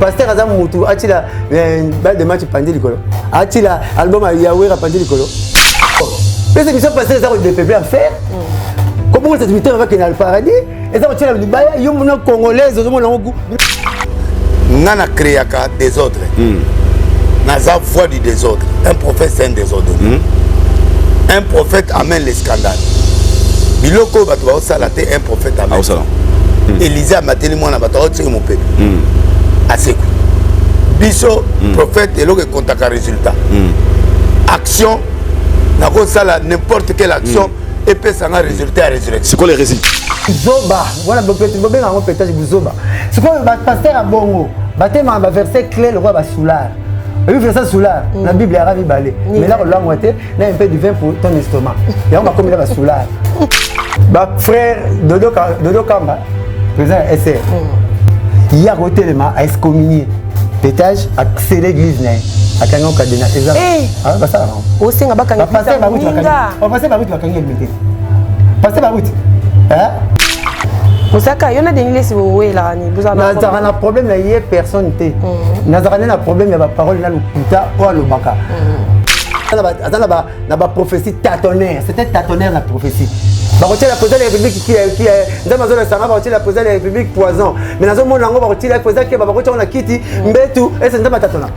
pasteur Azam Moutou, a-t-il balle de match Pandélicolo? A-t-il album à Yahweh à Pandélicolo? Mais c'est que ça pasteur ça des peuples à faire. Comment cette mission va qu'il y a le paradis? Et ça va-t-il le bail? Il y a un Congolais, au moins Nana créaka désordre. Naza voix du désordre. Un prophète c'est un désordre. Un prophète amène les scandales. Biloko batwa salate un prophète amène. Élisée a maté moi na batwa tiré mon peuple. Assez. Biso prophète et l'autre contact résultat. Action n'a pas ça n'importe quelle action et peut ça un résultat à résurrection. C'est quoi les résultats? Zoba, voilà peut-être Zoba. C'est quoi le pasteur à Bongo? Baptême en verset clé le roi va soulard. Et puis ça soulard. La Bible est arabe balé. Mais là on l'a moitié, là un peu du vin pour ton estomac. Et on va comme il va soulard. Bah frère Dodo Kamba, président SR. Il y a côté le ma à excommunier. Pétage accéléré l'église né. À Kanyon Kadena. Ah bah ça. Au Singa Bakanga. Passer par route la on passer par route la Kanyon le passer par route. Hein? Osaka, il y en a des niveaux où il a un problème, il y a personne. Il y a un problème, il y a une parole, il y a un ou un lobaka. Il y a une prophétie tâtonnaire. C'était tâtonnaire la prophétie. La République qui est dans la posée la République poison. Mais dans le monde, on va retirer la posée qui va quitter. Mais tout, et c'est un tâtonnant.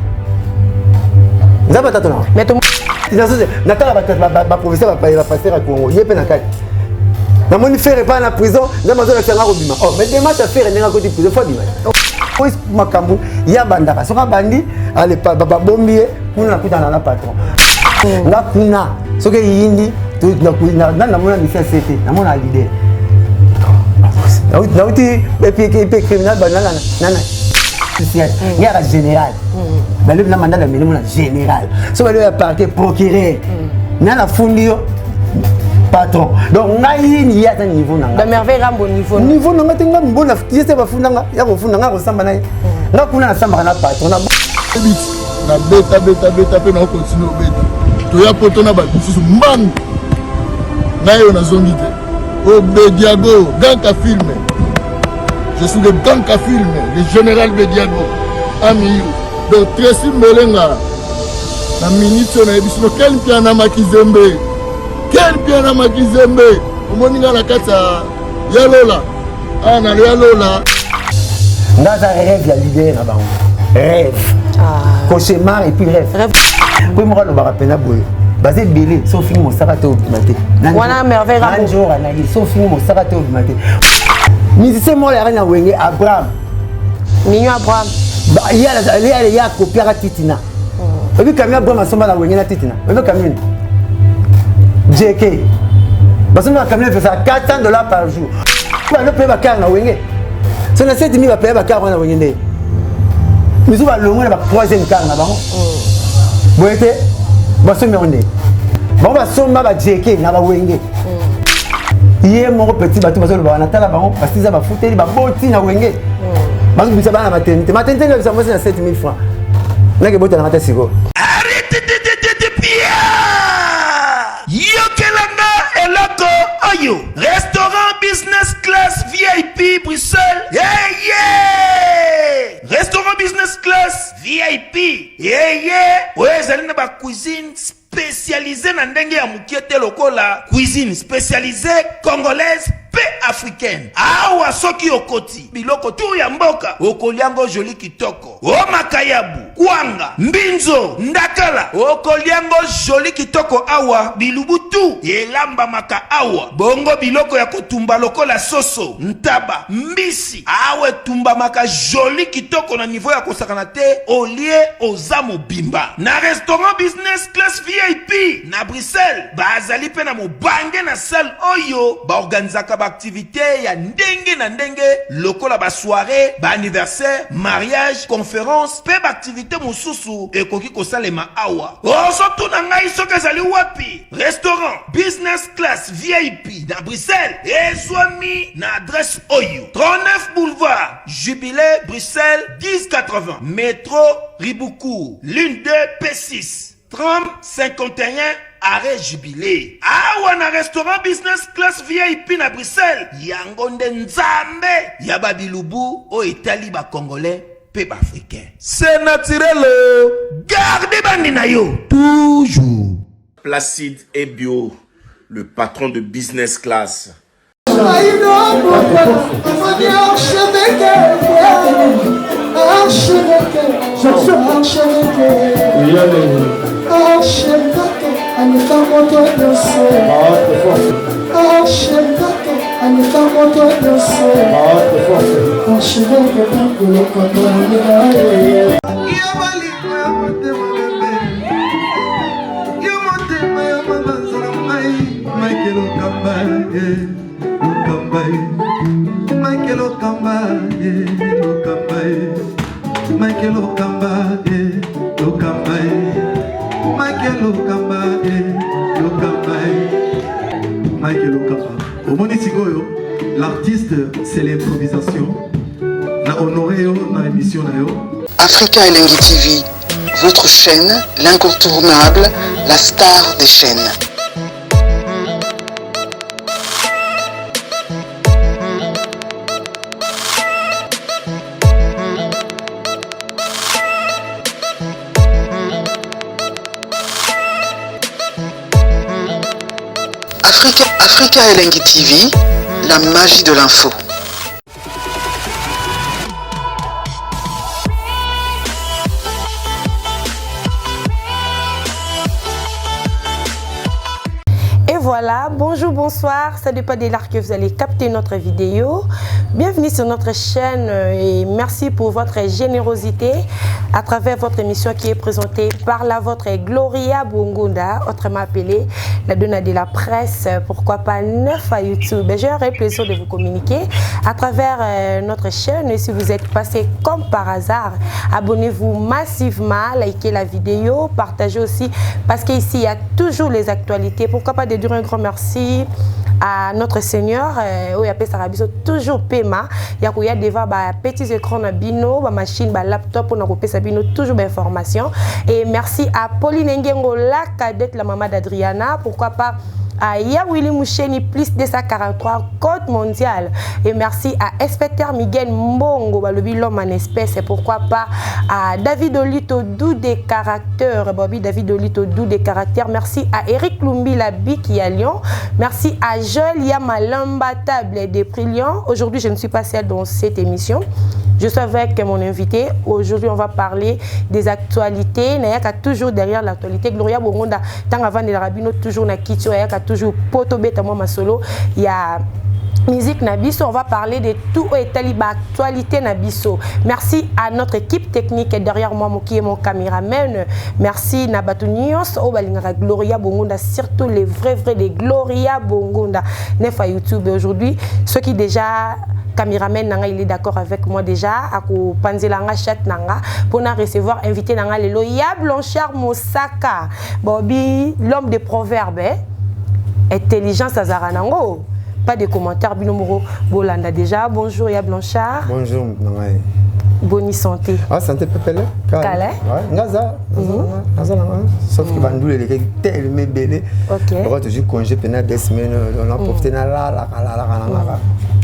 C'est un tâtonnant. Mais tout le monde, la prophétie va passer à Congo. Il y a pas na moni faire pas na prison na mazo la tanga robima oh mais demain ta faire nenga côté prison fois bima oh makambu ya bandaka soka bandi ale baba bombier kuna kutana na patron nga kuna soke yindi to na mona mission CT na mona leader na uti et criminel banana nana il y a un général mais le mandat de mena général so le parquet procureur nana fundio patron donc il y a un niveau de merveille rambo niveau nanga tenga mbona yese bafundanga ya kofundanga ko samba naye nga kuna na samba na patron na beta pe na continue beta to ya poto na ba bisusu mbang na yo na zongi te o Bediago Ganka film je suis le Ganka film le général Bediago ami donc Tracy Melenga na minute na biso quel piana makizembe quel piana makizembe omoninga na kata ya lola ana ya lola ndaza rêve ya leader na bango rêve cauchemar et puis rêve pour moi le barapena boy basé belé sauf film mon sarato maté wana merveille un jour ana il sauf film mon sarato maté musicien moi la reine wenge Abraham Mignon Abraham il y a copier à Titina et puis quand Abraham asomba na wenge na Titina et puis quand JK. Parce que nous avons fait ça $400 par jour. Nous avons payé ma carte na wenge. Si on a 7 000, on va payer ma carte na wenge. Mais on va le moins la troisième carte na bango. Vous êtes baso mionde. Bon va somba ba JK na ba wenge. Hier mon petit bateau baso le ba na tala bango parce que ça va foutre ba boti na wenge. Parce que ça va na maternité. Maternité ça va c'est 7 000 francs. Na ke bota na mata sigo. Arrête de pia. Yokelanga eloko oyo restaurant business class VIP Bruxelles restaurant business class VIP oyo ezali na ba cuisine spécialisée na ndenge ya mukiete lokola cuisine spécialisée congolaise pe africaine awa soki okoti biloko tu ya mboka okoliango joli kitoko o makayabu kwanga mbinzo ndakala okoliango joli kitoko awa bilubutu elamba maka awa bongo biloko ya kotumba lokola soso ntaba mbisi awe tumba maka joli kitoko na niveau ya kosakana te olie oza mobimba na restaurant business class VIP na Bruxelles bazali pe na mobange na salle oyo ba organizaka activité ya ndenge na ndenge lokola ba soirée ba anniversaire mariage conférence pe ba activité mosusu ekoki kosalema awa oso tuna ngai soki ezali wapi restaurant business class VIP na Bruxelles ezwami na adresse oyo 39 boulevard Jubilé Bruxelles 1080 métro Riboucourt l'une 2 P6 3051 arrêt Jubilé. Awa na restaurant business class VIP na Bruxelles. Yango nde nzambe ya babilubu o etali ba Congolais pe africain. C'est naturel. Gardez bandi na yo toujours. Placide et Bio, le patron de Business Class. L'artiste, c'est l'improvisation. Na honoré dans l'émission. Africa Elengi TV, votre chaîne, l'incontournable, la star des chaînes. Africa Elengi TV, la magie de l'info. Et voilà, bonjour, bonsoir, ça dépend de l'heure que vous allez capter notre vidéo. Bienvenue sur notre chaîne et merci pour votre générosité à travers votre émission qui est présentée par la vôtre Gloria Bongunda, autrement appelée la donna de la presse, pourquoi pas 9 à YouTube. J'aurai le plaisir de vous communiquer à travers notre chaîne. Et si vous êtes passé comme par hasard, abonnez-vous massivement, likez la vidéo, partagez aussi parce qu'ici il y a toujours les actualités. Pourquoi pas de dire un grand merci à notre Seigneur, oui, appelle Sarabiso, toujours paiement. Il y a devant petits écrans na bino, machine, laptop, on a coupé sa bino, toujours d'informations. Et merci à Pauline Ngengo, la cadette, la maman d'Adriana, pourquoi pas à Yawili Moucheni, plus 243, Côte mondiale. Et merci à Inspecteur Miguel Mbongo, l'homme en espèce. Et pourquoi pas à David Olito, doux des caractères. Bobby David Olito, doux des caractères. Merci à Eric Lumbi, la Biki à Lyon. Merci à Joël Yamalamba, table des prix Lyon. Aujourd'hui, je ne suis pas seule dans cette émission. Je suis avec mon invité. Aujourd'hui, on va parler des actualités. Il y a toujours derrière l'actualité. Gloria Bongonda, tant avant de la rabino, toujours na kitio, il y a toujours poto beta moi ma solo. Il y a musique Nabiso, on va parler de tout et taliba actualité Nabiso. Merci à notre équipe technique derrière moi, qui est mon caméraman. Merci Nabatu Nios, Obalingara Gloria Bongonda, surtout les vrais des Gloria Bongonda. Neuf à YouTube aujourd'hui. Ceux qui déjà caméraman nanga il est d'accord avec moi déjà à ko panzelanga chat nanga pour na recevoir invité nanga lelo ya Blanchard Mosaka Bobby l'homme des proverbes intelligence azaranango pas de commentaires binomoro bolanda déjà bonjour ya Blanchard bonjour nanga bonne santé ah santé pepele kala ngaza sauf que bandou les tellement belé OK on va toujours congé pendant 2 semaines on a profité na la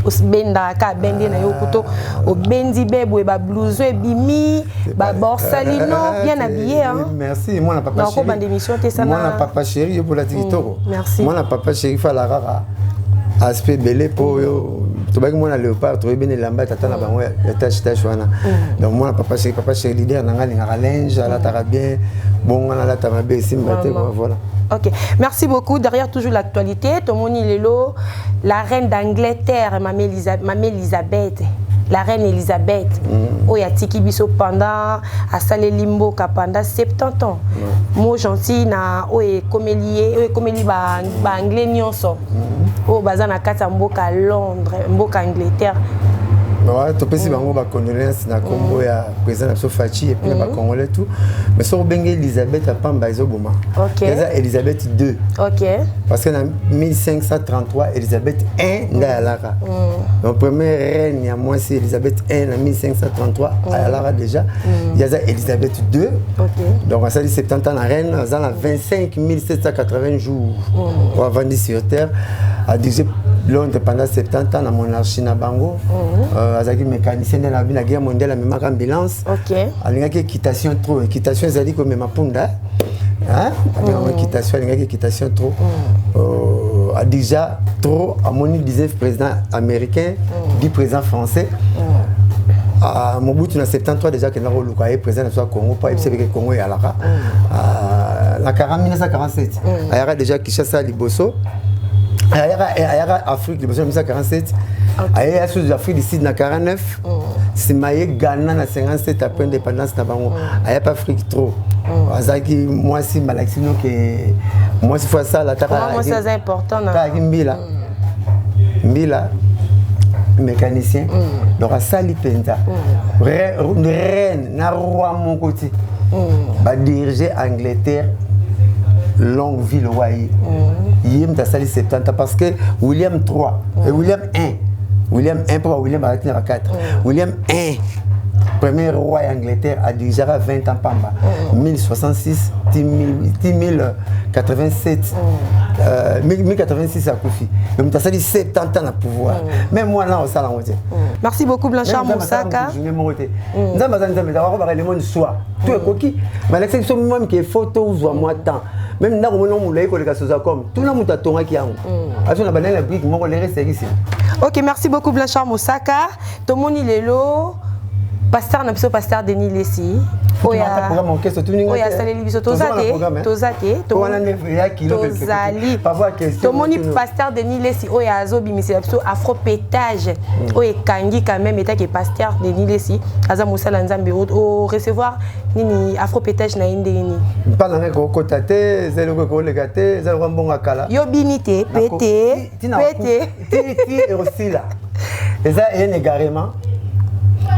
osbenda ka bende na yo kuto obendi bebo ba blouson et bimi ba borsalino bien habillé hein merci moi na papa chéri moi na papa chéri pour la TikTok merci moi na papa chéri fa la rara aspect belé pour yo to ba moi na léopard to bien lamba tata na bango ya tâche wana donc moi na papa chéri leader na ngali ngara linge la tara bien bon on a la tamabe simba voilà. Ok, merci beaucoup. Derrière toujours l'actualité, Tomoni Lelo, la reine d'Angleterre, Mamie Elisabeth, la reine Elisabeth, Oya Tiki Biso pendant à Salé Limbo pendant 70 ans. Moi gentil na Oye Comélie ba anglais nyonso. O bazana kata mboka Londres, mboka Angleterre. Ouais, tu peux si bango ba condoléances na Congo ya président so Fachi et puis ba congolais tout mais so bengue Elisabeth a pamba ezoboma. OK. C'est Elisabeth II. OK. Parce que en 1533 Elisabeth I ndayalara. Donc première reine ya moi c'est Elisabeth I en 1533 ayalara déjà. Il y a Elisabeth II. OK. Donc ça dit 70 ans la reine, ça a 25 780 jours pour venir sur terre à 18 Londres pendant 70 ans, dans mon monarchie na bango. Azaki mécanicien de la guerre mondiale, même ambulance. Ok. Alingaki équitation trop. Équitation, zali comme ma punda. Hein? Équitation, alingaki équitation trop. A déjà trop, à mon 19 président américain, 10 présidents français. À mon bout, il y a 73 déjà qu'il y a un président de Congo, pas le Congo et Alara. En 1947, il y a déjà Kinshasa Liboso. Il y a Afrique Liboso en 1947. Il y a l'Afrique du Sud en 1949. C'est Ghana en 1957 après l'indépendance. Il n'y a pas Afrique trop. Moi, si Malaxino, moi, si fois ça, la terre. Moi, c'est important. Mbila. Mécanicien, donc à Sali Penta, reine, na roi mon côté, va diriger Angleterre, longue ville royale. Il y a Sali 70 parce que William III et William I pour William 4, William I, premier roi d'Angleterre, a dirigé à 20 ans Pamba, 1066, 1087. 1086 à Koufi. Mais tu as dit 70 ans à pouvoir. Même moi, là, on s'en a. Merci beaucoup, Blanchard Moussaka. Nous avons le monde soit. Tout est coquille. Mais l'exception même qui est photo, ou moi temps. Même là, on a comme tout le monde a tourné qui a. Ok, merci beaucoup, Blanchard Moussaka. Tomoni Lelo. Pasteur na biso pasteur Denis Lessi oya saleli biso tozate tomoni pasteur Denis Lessi oya azobimisa biso afropétage oya kangi quand même état que pasteur Denis Lessi aza musala nzambe o recevoir nini afropétage na indeni mpana ko kotate zelo ko legate zelo mbonga kala yo binité pété ti osila eza ene garement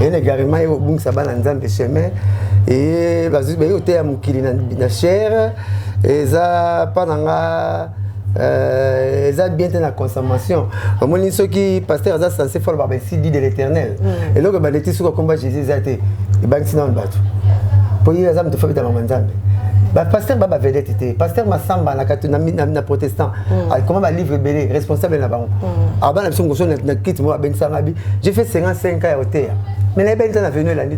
et les garima et au bout ça va dans un chemin et vas-y ben côté à mukili na cher et ça pendant ça bien la consommation comme on ceux qui pasteur ça censé faire le si dit de l'Éternel et là que bah les tissus combat Jésus a été et ben sinon le bateau pour y ça me fait dans manzambe bah pasteur baba vedette était pasteur masamba na protestant comment va livre belé responsable là bas avant la mission que na quitte moi ben sangabi j'ai fait 55 ans à hôtel mais les belles sont venus là dit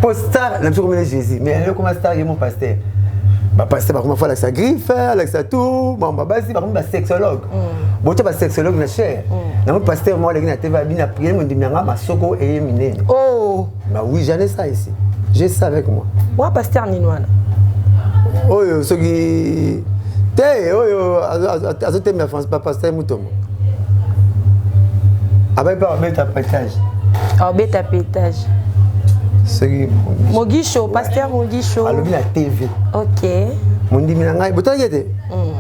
postar la mission comme Jésus mais elle comment star est mon pasteur bah pasteur comment faire avec sa griffe avec sa tout bon bah si par exemple sexologue bon tu vas sexologue na cher na mon pasteur moi les na TV bien prier mon dimanga masoko et minene oh bah oui j'en ai ça ici j'ai ça avec moi moi pasteur Ninwana oyo soki te oyo azotemela France pa pasteur mutomo abai pa beta pétage beta pétage soki Mogisho pasteur Mogisho alobi na TV OK mondimi na ngai botaki ete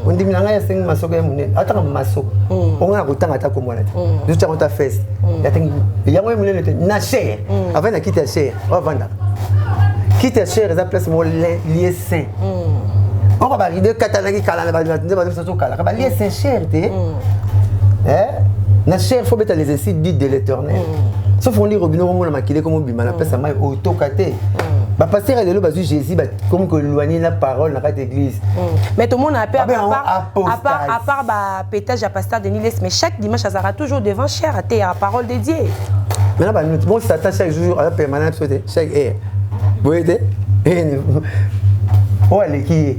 mondimi na ngai asengi masoko ya monene ataka masoko onga na kotanga ata komwana te juste quand ta fesse yatengi yango ya monene te na cher avant na kiti ya cher ovanda kiti ya cher eza place mo lié saint on va arriver katalaki kala na ba so kala ba lié saint cher te na cher faut mettre les insides dit de l'Éternel sauf on dit robino mo na makile comme bima na place mai autokaté ba pasteur lelo bazu Jésus ba comme que éloigner la parole na cette église mais tout le monde a peur à part ba pétage à pasteur Denis Lessi mais chaque dimanche ça sera toujours devant cher à la parole de Dieu maintenant ba nous bon Satan chaque jour à permanent chaque heure vous voyez oh elle qui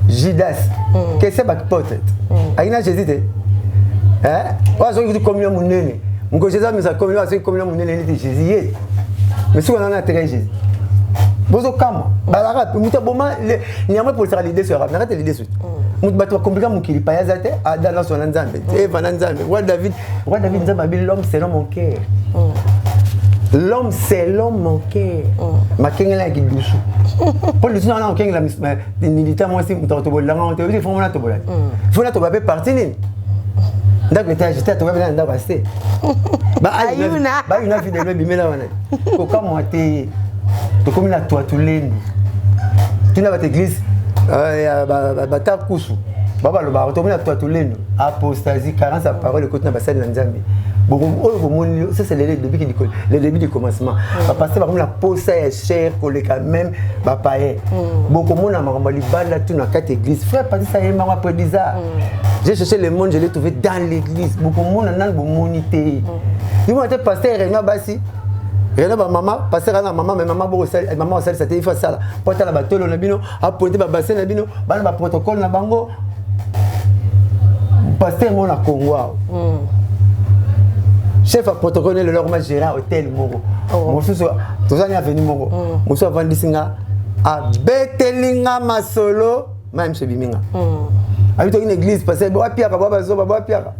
Judas qu'est-ce que pote aina Jésus hein on a dit communion monene mon Jésus mais ça communion monene de Jésus mais si on a intérêt Jésus bozo kama balara muta boma nyama pour ça l'idée sur arrête l'idée suite muta bato compliqué mon kili pa yazate dans son nzambe et vananzambe roi David nzambe l'homme selon mon cœur l'homme selon mon cœur ma kengela ki dusu pour le temps on kengela militaire moi si muta to bolanga on te dit faut na to bolanga faut na to ba parti ni ndako j'étais to ba na ndako assez ba une vidéo bimela wana ko kama te to comme la toi tout lendu tu n'as pas d'église ba ta kusu baba lo ba to na toi tout lendu apostasie 40 sa parole côté na basali na nzambe Ça, c'est le début du commencement. Parce que la pose est chère pour les quand même. Beaucoup de monde a tout dans 4 églises. Frère, parce que ça y est, j'ai cherché le monde, je l'ai trouvé dans l'église. Beaucoup de monde a dans l'humanité. Ils vont être pasteur et Bassi. Rien à maman, passer à la maman, mais maman, maman, ça il faut ça. Porter la bateau, le nabino, apporter la bassin, nabino, le protocole, na bango. Pasteur, mon a Congo. Chef à protocole, le leur géré à hôtel Moro. Mon sous, tous les avenus Moro. Mon sous avant d'Issinga, à Betelinga Masolo, même chez Biminga. Avec une église, parce que Boa Pierre, Boa Pierre.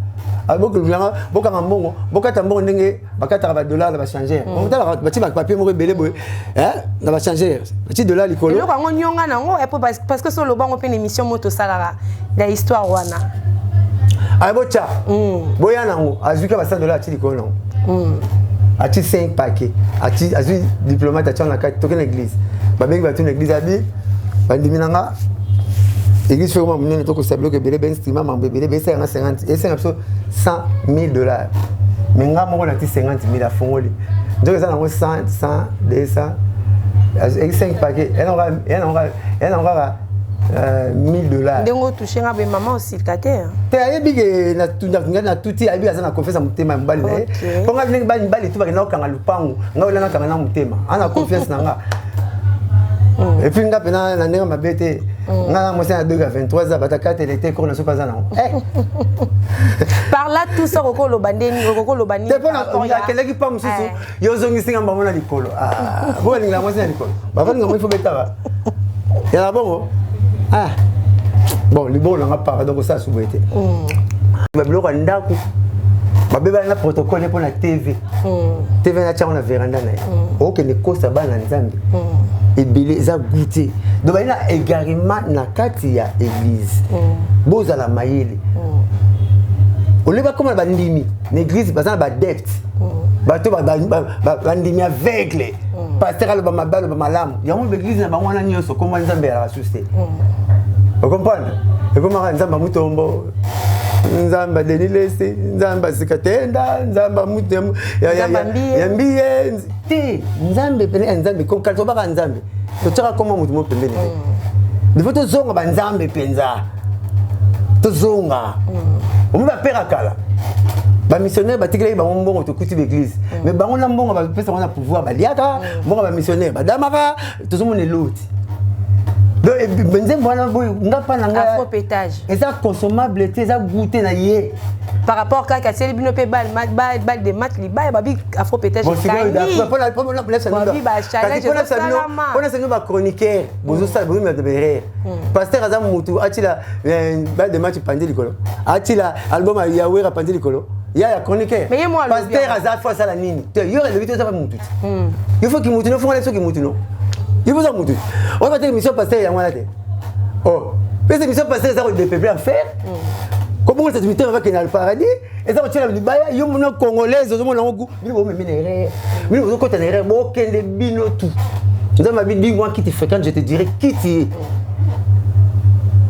Beaucoup de gens, beaucoup de mbongo, beaucoup de mbongo ndenge, bakata ba dollar la ba changer. On t'a ba ti ba papier mo belé boy, hein, la ba changer. Petit dollar likolo. Le ko nyonga nango et parce que sur le banc on fait une émission moto salara, la histoire wana. Ah bocha. Boya nango, azuka ba $100 ti likolo nango. Ati 5 paquets, ati azu diplomate ati na carte token église. Ba bengi ba tune église abi, ba ndiminanga. L'église fait comment nous avons sablé que bébé ben streamer mon bébé ben 50 et c'est $100,000 mais nga mo na ti 50,000 à fond li donc ça na 100 200 et 5 paquets elle aura $1,000 ndengo toucher nga be maman aussi kate te ayebi ke na tuti ayebi azana confiance mutema mbali na ye ko nga vile mbali tu ba na okanga lupangu nga olanga kanga na mutema ana confiance na nga et puis nga pena na ndenge mabete nga mo c'est à 2h23 za bataka télé té ko na so pas na par là tout ça roko lo bandeni te pona ya keleki pa mususu yo zongi singa mbamona likolo bo linga mo c'est likolo ba va nga mo faut betaba ya bongo bon libo nga pa donc ça souhaité ba biloko ndako ba beba na protocole pour la TV na tcha na veranda na OK ne kosa bana nzambe ebele za goûter donc il a également na kati ya église boza la mayele on le va comme la bandimi l'église bazana ba depth bato ba ndimi aveugle pasteur le ba mabalo ba malamu yango l'église na bango na nyoso comme nzambe ya ressuscité vous comprenez et comment nzamba mutombo nzamba denilese nzamba sikatenda nzamba mutem ya mbiye ti nzambe pene nzambe comme kalto baka nzambe to tsaka comme mutu mo pembeni de foto zonga ba nzambe penza to zonga on va pera kala ba missionnaire ba tikele ba mbongo to kuti l'église mais bango na mbongo ba pesa on a pouvoir ba liaka mbongo ba missionnaire ba damaka to zomo ne loti afro pétage et ça consommable et ça goûter na yé par rapport à c'est bino pe bal de mat li ba bi afro pétage on a chroniqueur bozo ça bozo me derrière pasteur azam mutu atila bal de mat pandi likolo atila album ya wera pandi likolo ya chroniqueur pasteur azam fois ça la nini yo le vite ça va mutu il faut qu'il mutu no faut aller sur qu'il mutu no il faut ça mutu on va faire émission pasteur ya ngwana te oh mais émission pasteur ça de peuple à faire comment cette émission va dans le paradis et ça va tirer le baya yo mon congolais zo mon ngoku bino me minere bino zo kota nere bo kende bino tout dans ma vie dis-moi qui te fréquente je te dirai qui tu es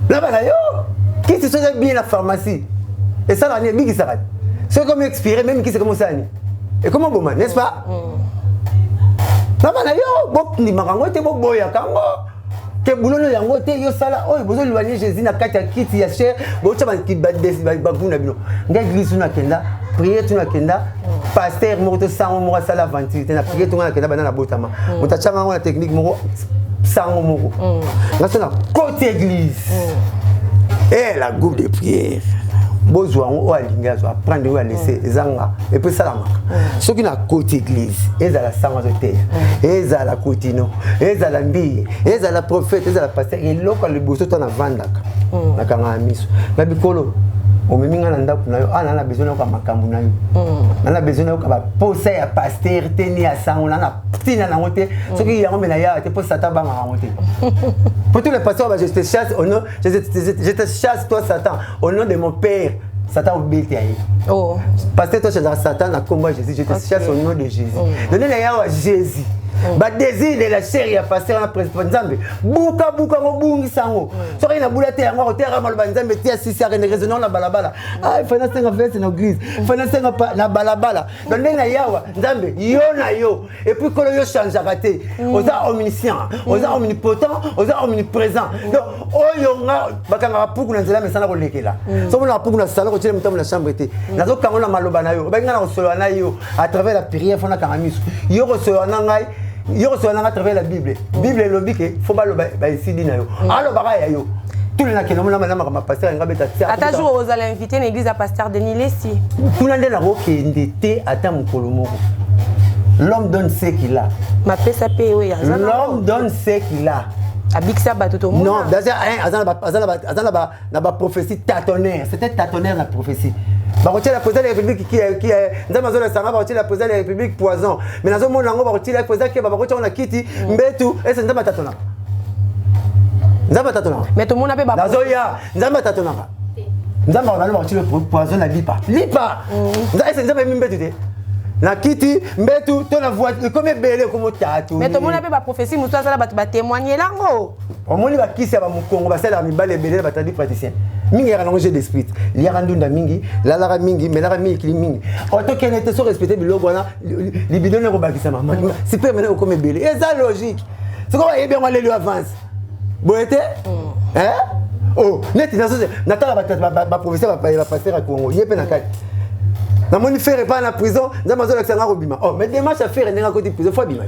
là-bas yo qui tu sois bien la pharmacie et ça la big ça c'est comme expirer même qui c'est comme ça et comment bon n'est-ce pas là-bas yo bo ni marango te bo boya kango que boulot yango te yo sala oyo bozo luani Jésus na kati ya kiti ya cher bo tshaba ki ba buna bino nga église na kenda prier tu na kenda pasteur moto sango mo sala aventure na prier tu na kenda bana na botama mutachanga ngona technique mo sango moko nga sona côté église et la groupe de prière bozwa o alinga zo apprendre ou à laisser ezanga et puis salama ce qui na côté église ezala sango zo terre ezala kotino ezala mbi ezala prophète ezala pasteur et loko le boso to na vandaka na kanga miso na bikolo o meminga na ndaku na yo ana na besoin ko makambu na yo na besoin ko ba posa ya pasteur teni ya sango na tina na ngote ce qui yango mena ya te posa ta banga ngote pour tous les pasteurs je te chasse au nom je te chasse toi Satan au nom de mon père Satan obéit. Oh. Pasteur toi Satan na combat Jésus je te chasse au nom de Jésus. Donnez la ya Jésus ba désir de la chair ya pasteur na président nzambe buka ngo bungi sango so ina bulate yango otera malo nzambe tia sisi ya raisonnement na balabala ah fana senga verse na église fana senga na balabala donc na yawa nzambe yo na yo et puis kolo yo change raté oza omniscient oza omnipotent oza omniprésent donc oyo nga bakanga puku na nzela mesana kolekela so mona puku na sala ko tele mutambo na chambre te nazo kangola maloba na yo bainga na kosolo na yo à travers la prière fona kangamiso yo kosolo na ngai yo kosolo na à travers la bible bible lobi ke faut baloba ba isidi na yo alo baka ya yo tout le monde qui est là ma pasteur nga beta tia ata jour aux allez inviter l'église à pasteur Denis Lessi tout le monde na ko ndete ata mukolo moko l'homme donne ce qu'il a ma pesa pe oui l'homme donne ce qu'il a Abiksa batuto non azana ba prophétie tâtonnaire c'était tâtonnaire la prophétie ba ko la président de la république qui ndama zo la sanga ba ko la président de la république poison mais nazo mona ngo ba ko la président qui ba ko na kiti mbetu ese ndama tâtonna mais tout le monde a pas nazo ya ndama tâtonna ndama ba ko le poison na lipa ese ndama mbetu te na kiti mbetu to na voiture comme belé comme tatu mais tout le monde a pas prophétie muso ça ba témoigner lango omoni ba kisi ba mukongo ba sala mibale belé ba tadi praticien mingi ya langage d'esprit liya ndunda mingi la mingi melara mingi kili mingi auto kenete so respecter biloko na libido ne ko bakisa mama c'est pas maintenant comme belé et ça logique c'est comme et bien on les avance boete hein oh net na tala ba professeur ba passer à Congo yepe na kati na moni faire pas na prison nzama zo lakisa ngako bima oh mais démarche à faire ndenge côté prison fois bima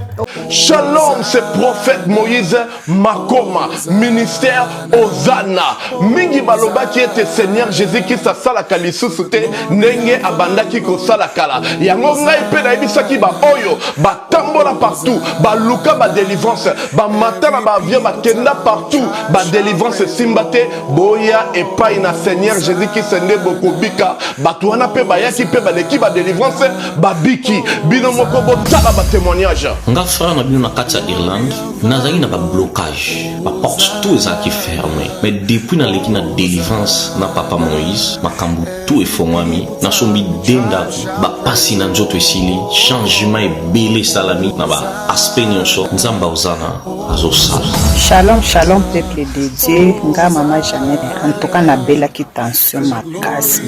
Shalom, c'est prophète Moïse Makoma, ministère Ozana. Mingi baloba qui était Seigneur Jésus qui sa sala kalisusuté, nenge abanda ki ko sala kala. Yango ngai pe na ibisa ki ba oyo, ba tambola partout, ba luka ba délivrance, ba matana ba avion ba kenda partout, ba délivrance simbate, boya et pas na Seigneur Jésus qui sende bokobika, ba tuana pe ba yaki pe ba leki ba délivrance, ba biki, bino moko bo tala ba témoignage. Na bino na kati ya Irlande nazali na ba blocage ba porte tout ezaki fermé mais depuis na leki na délivrance na papa Moïse makambu tout efongwami na sombi denda ba pasi na nzoto esili changement ebele salami na ba aspect nyonso nzamba ozana azosala. Shalom shalom peuple de Dieu nga mama Jeannette en tout cas na belaki tension makasi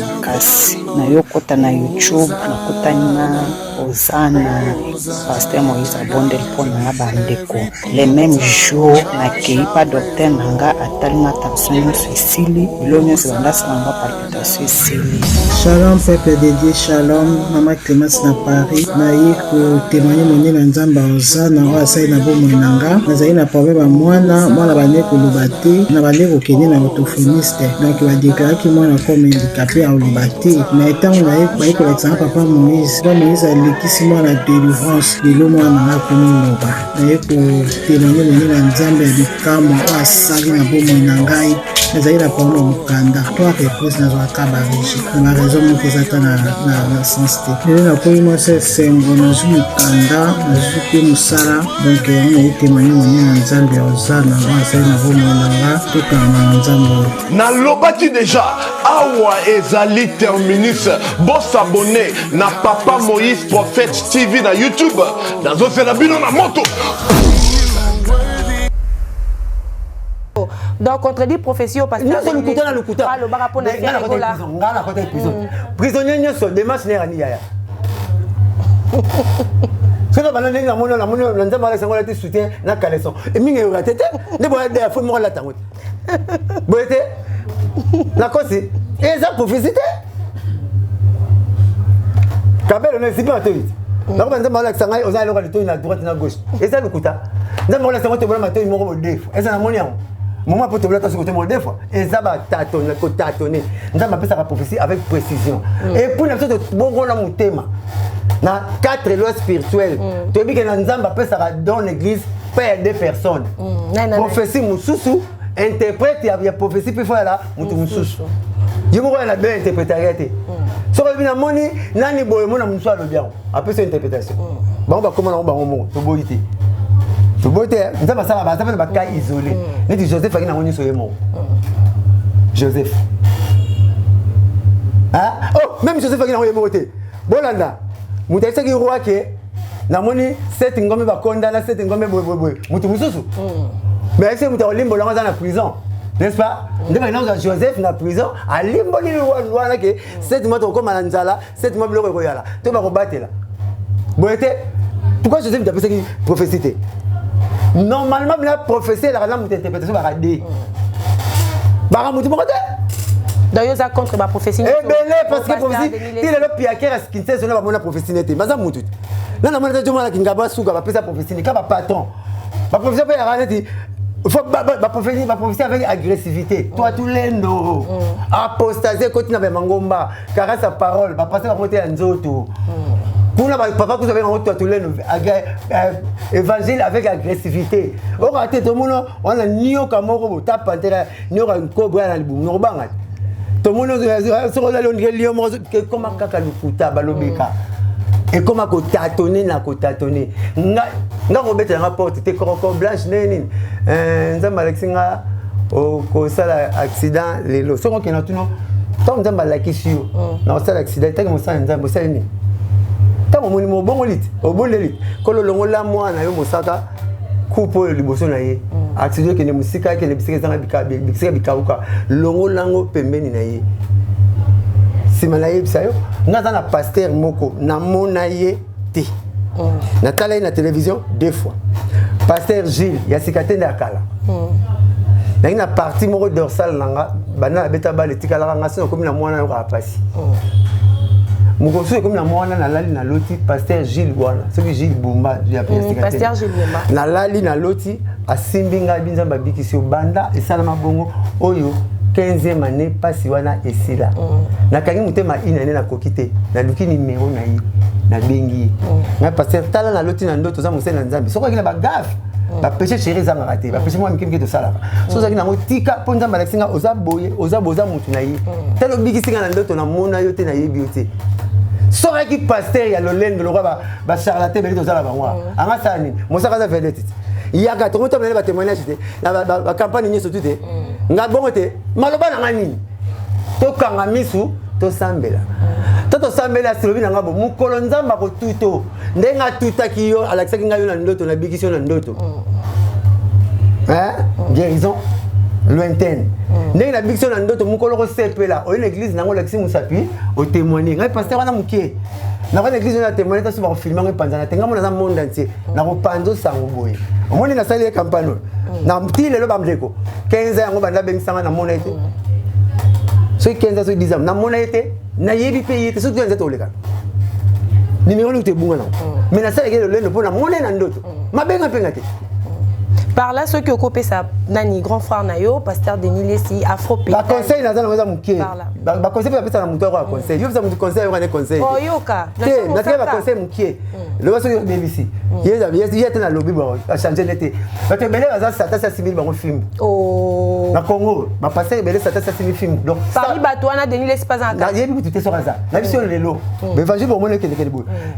na yokota na YouTube na kotani na Ozana pasteur Moïse abondel pona bandeko les mêmes jours na keipa docteur nanga atalinga tension sisili bilonyo sibanda sanga palpitation sisili. Shalom peuple de Dieu shalom mama Clémence na Paris na yiko témoigner moni na nzamba Ozana wa sai na bomo nanga nazali na problème mwana bane koloba te na bane kokende na orthophoniste donc ba déclaraki mwana comme handicapé à oloba te mais ntango na ye bayekolakisanga papa Moïse alekisi mwana délivrance lelo mwana akomi loba na ye kotémoigne moni na nzambe ya bikamwa oyo asali na bomoi na ngai nazali na problème mokanda to areprese nazwaka barigi na baraison moko eza ta na sens te lelo nakomi mwasi esengo nazwi mokanda nazwi mpe mosala donc yango naye témoigne moni na nzambe ya Ozana asali na bomoi na nga tokanga na nzambe oyo nalobaki deja awa ezali terminus bosabone na papa Moïse prophète TV na YouTube nazosela bino na moto. Donc contredit prophétie au pasteur non le kuta le barapo na faire gola ngala côté prison prisonnier nyoso démarche ne rani yaya soko bana ndenge mona la mona nzamba ala sangola te soutien na caleçon et mingi yo tete ne boya de fo mo la tango boyete la kosi eza prophétie kabelo ne sibi atoyi na ko nzamba ala sangai oza loka litoyi na droite na gauche eza lukuta nzamba ala sangola te bona matoyi moko mo defu eza na moni yango moment pour te voir sur côté des fois et ça va tâtonner nous avons appelé ça la prophétie avec précision et pour nous autres bon rôle mon thème na 4 lois spirituelles tu dis que nous avons appelé ça dans l'église père des personnes prophétie mususu interprète il y a prophétie puis voilà mususu je me vois la belle interprétation so ko bina moni nani boye mona mususu a le bien après cette interprétation bon bah comment on va on to boyité tu vois, nous avons ça, nous avons un cas isolé. Nous disons Joseph, il a un sur mort. Joseph. Hein? Oh, même Joseph, il a un mort. Bolanda. Nous avons dit que namoni 7 ngombe bakondana 7 ngombe boy mutu mususu mais c'est mutu olimbo longa dans la prison n'est-ce pas ndeba ina Joseph na prison alimbo ni wana ke 7 mois to koma na nzala 7 mois biloko ko yala to ba ko batela boyete pourquoi Joseph t'a pensé prophétie normalement la prophétie la mutu interprétation ba radé ba mutu moko d'ailleurs ça contre ma prophétie eh belé parce que prophétie il est le piaquer à ce qui sait sur la prophétie n'était pas ça mutu non non moi je qui ngaba suka ba pesa prophétie ni ka ba patron ba prophétie ba ya dit il faut ba prophétie avec agressivité toi tout lendo apostasie côté na ba mangomba car sa parole ba passer ba côté nzoto kuna ba papa ku savez toi tout lendo évangile avec agressivité on raté tout monde on a nio kamoko bo tapantela nio ka kobra na libu no banga tout monde sur la lion comment kaka lukuta balobeka et comment ko tâtonner na ko tâtonner nga ko beta na porte te corocon blanche neni nzamba alexinga ko sala accident lelo soko ke na tuno to nzamba lakisio na sala accident te mo sala nzamba sala ni ta mo mo bongo lit obolelit ko lo longola mwana yo mosaka kupo liboso na ye accident ke ne musika ke ne bisika zanga bika bikauka longolango pembeni na ye simalaye bisayo ngaza na pasteur moko na monaye te na tala na télévision 2 fois pasteur Gilles ya sikatende akala na ina partie moko dorsale nanga bana beta bale tikala nga sino komi na mwana yo apasi moko so komi na mwana na lali na loti pasteur Gilles wana soki Gilles Bumba ya pasteur Gilles Bumba na lali na loti asimbinga binzamba bikisi banda esala mabongo oyo 15e année pasi wana esila nakangi mutema inane na kokite na luki numéro na yi na bengi na pasteur tala na loti na ndoto za musena nzambe soko kila bagaf ba péché chéri za ngate ba péché moi mikimike to sala so za kina ngotika po nzamba alexinga oza boye oza boza mutu na yi telo bikisinga na ndoto na mona yo te na yebi yote soko ki pasteur ya lolendo lo ba charlatan beli to sala ba moi anga sani mosaka za vedette yaka to moto ba témoignage te na ba campagne ni surtout te nga bongo te maloba na ngani to kanga misu to sambela to sambela silobi na ngabo mukolo nzamba ko tuto ndenga tutaki yo alakisaki ngayo na ndoto na bikisio na ndoto guérison lointaine ndenga na bikisio na ndoto mukolo ko sepela o l'église nango lakisi musapi o témoigner ngai pasteur wana mukie na kwa l'église na témoigner ta suba filmer ngai panzana tenga mona za monde entier na ko panzo sango boye omoni na sali campagne na mtile lo bamdeko 15 yango banda bengisanga na mona ete so 15 so 10 na mona ete na yebi pe yete so tu nzeto oleka numéro ni te bunga na mais na sali ke le no pona mona na ndoto mabenga penga te par là ceux qui occupent ça nani grand frère nayo pasteur Denis Lessi afro pe ba conseil na za na mukie ba conseil pe pesa na muto ko conseil yo pesa muto conseil yo ne conseil oh yoka na te ba conseil mukie le waso yo BBC yeza na lobby ba a changer l'été ba te belé za sata sa civil ba film oh na Congo ba passer belé sata sa civil film donc Paris Batouana Denis Lessi pas en na yebi tout sur ça na biso lelo mais va juste pour moi que de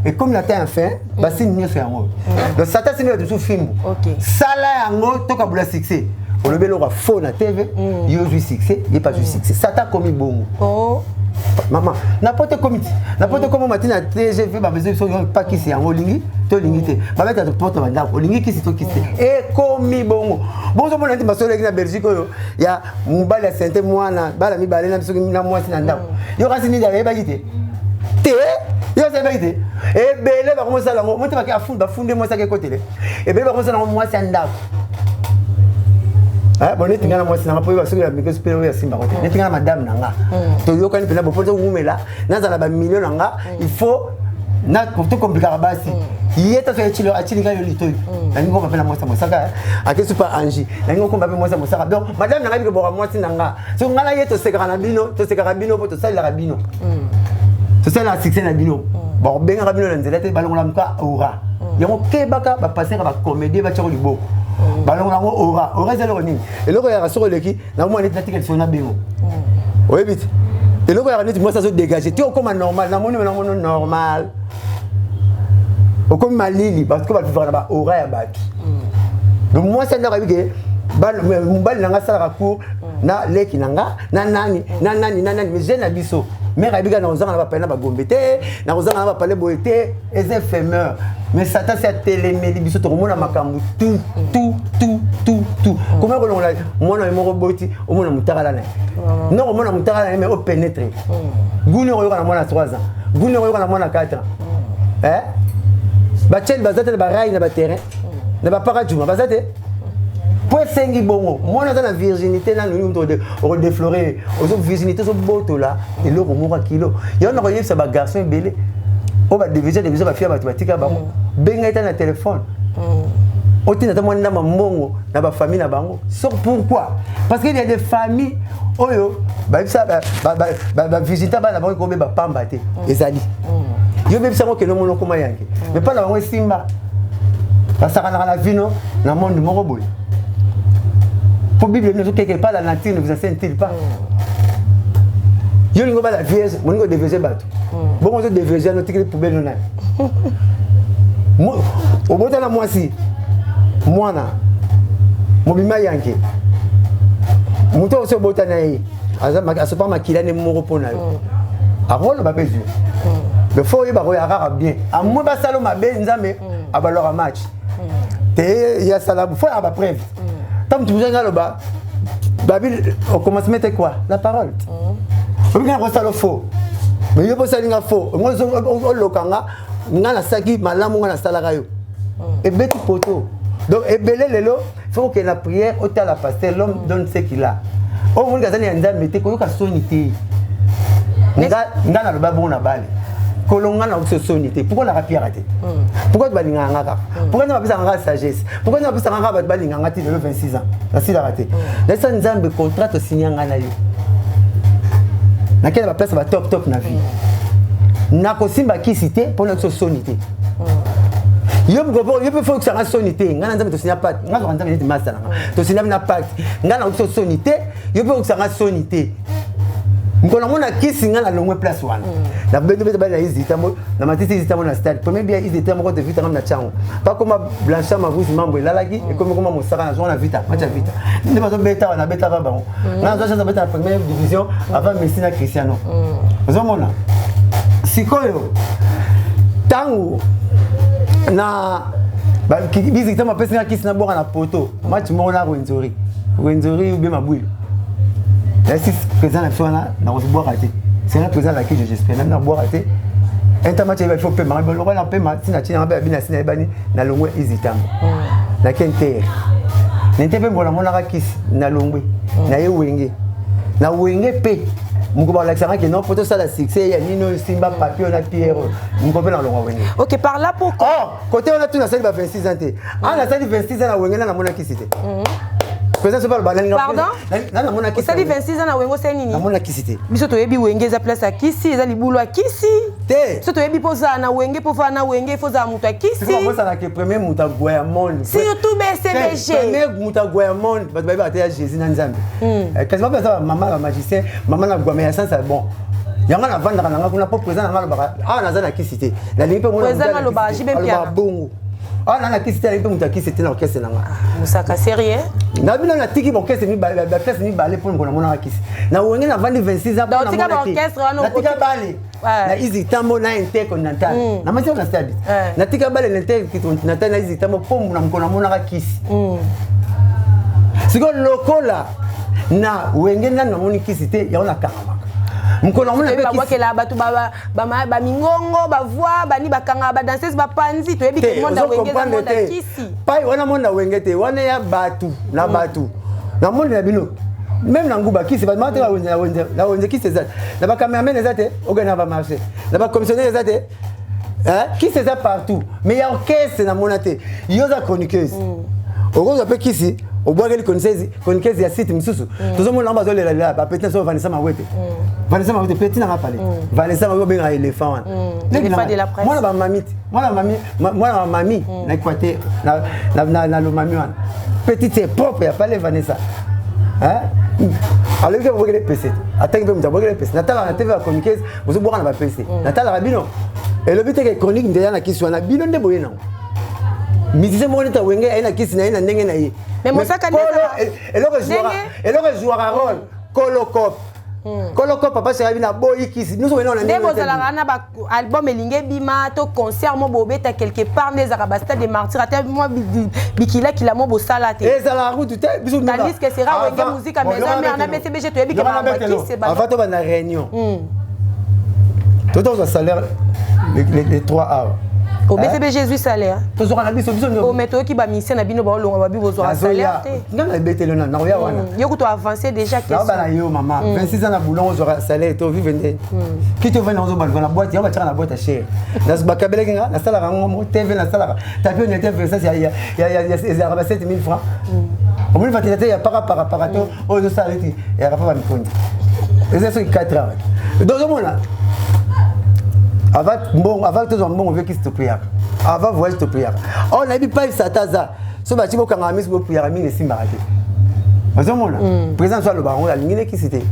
et comme la terre enfin ba signe mieux faire moi donc sata civil de tout film OK sala yango to ka bula succès on le belo ka faux na TV yo ju succès il pas ju succès sata comme bongo oh maman n'importe comment matina TGV ba besoin so pas qui c'est en olingi to lingité ba mettre to porte banda olingi qui c'est to qui c'est et comme bongo bonzo mona ndi basolo na Belgique yo ya mubali ya sente mwana bala mi balena biso na mwasi na ndako yo kasi ni ya ba yite te yo c'est vérité et belé ba commencer la mo te ba ka funde moi ça ke côté et belé ba commencer na mwasi na ndako bon etinga na mwasi nanga po ba soki la miko supérieur ya simba kote etinga na madame nanga to yoka ni pena bopoto ngumela nazala ba million nanga il faut na to compliquer basi yeta so etilo achilinga yo litoyi na ngo ba pena mwasi mosaka ake super anji na ngo komba pe mwasi mosaka donc madame nanga biko boka mwasi nanga so ngala yeto sekara na bino to sekara bino po to sala bino to sala succès na bino bon benga bino na nzela te balongola mka aura yango kebaka ba passer ba comédie ba tchako liboko balongo nango ora zelo nini eloko ya rasoko leki na mo neti natika sona bengo oyebiti eloko ya neti moi ça se dégager tu comme normal na moni na mono normal o comme malili parce que ba vivre na ba ora ya baki donc moi ça ndaka bike bal nanga sala cour na leki nanga na nani mais je na biso mère abika na ozanga na ba pena ba gombete na ozanga na ba pale boete les éphémères mais Satan c'est téléméli biso to mona makambu tout comment on l'a mona mo boti o mona mutakala na non o mona mutakala mais o pénétrer guni o yona mona 3 ans guni o yona mona 4 ans ba tchel bazate ba rai na ba terrain na ba paradjuma bazate pour sengi bongo mona za na virginité na nuni to de o déflorer o virginité so boto là et le ko kilo yona ko yebsa ba garçon belé o ba déjà ba fia ba batika ba benga ita na téléphone o tina ta mwana mamongo na ba famille na bango so pourquoi parce qu'il y a des familles oyo ba bisa ba visiter ba na bango ko be ba pamba te ezali yo be bisa mo ke no mono koma yanke mais pas la bango simba parce que na la vino na monde moko boy pour Bible nous quelque part la nature ne vous enseigne-t-il pas yo lingo ba la vierge mo lingo déverger bato bon on se déverger no tikili poubelle non na au bout de la moisi mwana mobima yanke muto ose bota na yi asopa makila ne moko pona yo arolo ba bezu le faut y ba ko ya bien amu ba salo mabe nzambe abalora match te ya sala faut aba preuve tant tu besoin ba babil au commencement c'était quoi la parole on vient ko salo faux mais yo posa linga faux moi o lokanga ngana saki malamu ngana sala yo et beti poto donc ebele lelo faut que la prière au la pasteur l'homme donne ce qu'il a au monde gazani anda mete ko yoka sonité ngana lo babon na bale kolonga na so sonité pourquoi la rapière raté pourquoi tu balinga ngaka pourquoi tu pas ngaka sagesse pourquoi tu pas ngaka balinga ngati de 26 ans la sila raté laisse nzambe contrat to signer ngana yo na quelle va place va top na vie na ko simba ki cité pour notre sonité yo peut faut que ça sonité ngana nzambe to signer pas ngana nzambe ni master to signer na pacte ngana ko sonité yo peut que ça sonité ngona mona kisi ngana longwe place wana na bendo beta bana hizita mo na matiti hizita mo na stade premier bien hizita mo ko te vita na chango pas comme blanchard mavusi mambo elalaki et comme mosaka na zona vita match vita ne pas beta wana beta ba bango na zo chance beta première division avant Messi na Cristiano zo mona sikoyo tangu na ba hizita ma pesa na kisi na boka na poto match mo na Rwenzori ou bien Mabwilo. La 6 présent na boire raté. C'est un présent là qui j'espère même na boire raté. Un temps match il faut payer mais le na payer si na tina ba bina sina bani na longwe hesitam. Na kenter. N'était pas bon na kis na longwe. Na ye wenge. Na wenge pe. Muko ba l'accent que non poto ça la succès ya nino simba papier na pierre. Muko pe na longwe wenge. OK, par là pourquoi côté on a tout na salle 26 ans. Ah na salle 26 ans na wenge na mona kisité. Pardon? Ça dit 26 ans na wengo c'est nini? Namona kisité. Biso to yebi wenge za place à kisi, eza libulu à kisi. Te. So to yebi poza na wenge po fa na wenge faut za muta kisi. C'est comme ça na que premier muta goya monde. Surtout BCBG. Premier muta goya monde, ba ba te Jésus na Nzambe. Quasiment pas ça maman la magicien, maman la goya mais ça c'est bon. Yanga na vendre na ngakuna po présent na ngalo ah na za na kisité. La limite mo na. Présent na lo ba jibe pia. Bongo. Ah na kisité la limite muta kisité na orchestre na nga. Musaka sérieux? Na bino na tiki orchestre ni ba orchestre ni balé pour ngona mona kisi. Na wenge na vandi 26 ans pour na orchestre na tika balé. Na izi tambo na intercontinental. Na mati na stade. Na tika balé na intercontinental na izi tambo pombu na mkona mona kisi. Siko lokola na wenge na moni kisi te ya ona kama. Mkono mona pe kisi la batu ba mingongo ba voix ba ni ba kanga ba danseuse ba panzi to yebi ke monde wenge za monde kisi. Pai wana monde wenge te wana ya batu na batu. Na monde na bino. Même na nguba kisi ba mate na wenge kisi za. Na ba cameraman ezate ogana ba marché. Na ba commissionnaire ezate kisi za partout. Mais ya orchestre na monate. Yoza chroniqueuse. Ogoza pe kisi obwageli chroniqueuse ya site msusu. Tozomo namba zo lela ba petit so Vanessa Mawete. Vanessa Mawete petit na rapale. Vanessa Mawete benga éléphant wana. L'éléphant de la presse. Moi la mamie na Équateur na lo mami wana. Petite c'est propre ya parler Vanessa. Alors que vous regardez PC. Attends que vous regardez PC. Natala na TV la chroniqueuse, vous boire na ba PC. Natala rabino. Et le but est que chronique ndeya na kisu na bino nde boye na. Misise monita wenge aina kisi na ina ndenge na ye. Mais Moussa Kandé et le joueur rôle colocop koloko papa chéri na boyi kisi nous sommes nde bozalaka na album elinge bima to concert mo bobeta quelque part nde ezalaka bastade de martyr ate mwa bikilakila mo bosala te ezalaka kutu te biso tandis que sera wenge musique à maison mère na BCBG toyebi ke babakisi avant to bana réunion toto za salaire les 3 heures au BCB Jésus salaire toujours na biso au météo qui ba mission na bino ba longa ba bibo zo salaire te ngana betelo na ya wana yo ko to avancer déjà question na ba na yo maman 26 ans na boulon zo salaire to vivende qui te vend dans zo na boîte ya ba tira na boîte cher na ba kabele kinga na sala rango TV na sala tapio na TV ça il y a 7000 francs au moins ventilateur ya parato o zo saliti ya rafa ba mikondi et c'est 4 heures donc au moins avant tout bon on veut qu'il se prière avant voyage te prière on n'a pas eu sataza so ba tibo kanga mis bo prière mine simbarate bazomona présent soit le baron la ngine qui c'était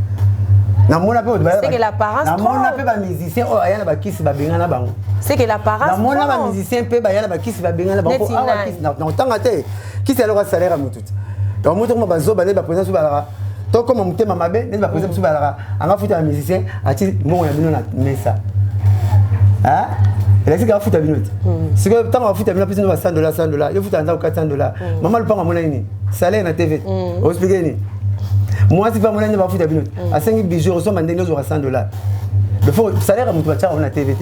na mona pe c'est que l'apparence na mona pe ba musicien o ayana ba kisi ba benga na bango c'est que l'apparence na mona ba musicien pe ba yana ba kisi ba benga na bango awa kisi na tanga te kisi alors salaire mututi donc moto mo bazo ba ne ba présent so ba to comme mutema mabe ne ba présent so ba anga futa ba musicien ati mo ya bino na mesa hein elle a dit qu'elle fout à minute c'est que tant qu'on fout à minute plus de $100 il faut attendre $400 maman le prend à mon année salaire na TV on explique ni moi si pas mon année va fout à minute à 5 bijoux on m'a donné $100 le faut salaire à mon toit on a TV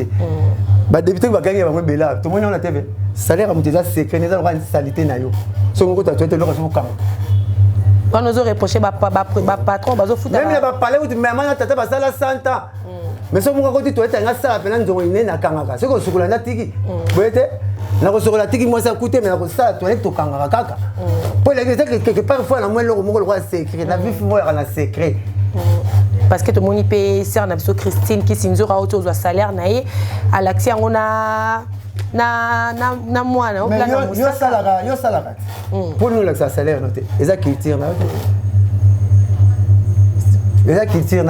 ba débuter va gagner va bela tout le monde on a TV salaire à mon déjà secret n'est pas une salité na yo so on ko tu te le recevoir comme quand nous reprocher patron bazo fout même il va parler ou maman tata ba sala 100 ans mais ce moment quand tu es un ça appelle un journée na kangaka c'est que sur la tiki voyez na ko sur la tiki moi ça coûter mais na ko ça tu es to kangaka kaka pour les quelque part fois na moi le roi secret na vie moi na secret parce que tout le monde paye sœur na biso Christine qui sinzura auto zo salaire nae à l'accès on a na moi na au plan na yo salaka pour nous l'accès salaire noté et ça culture na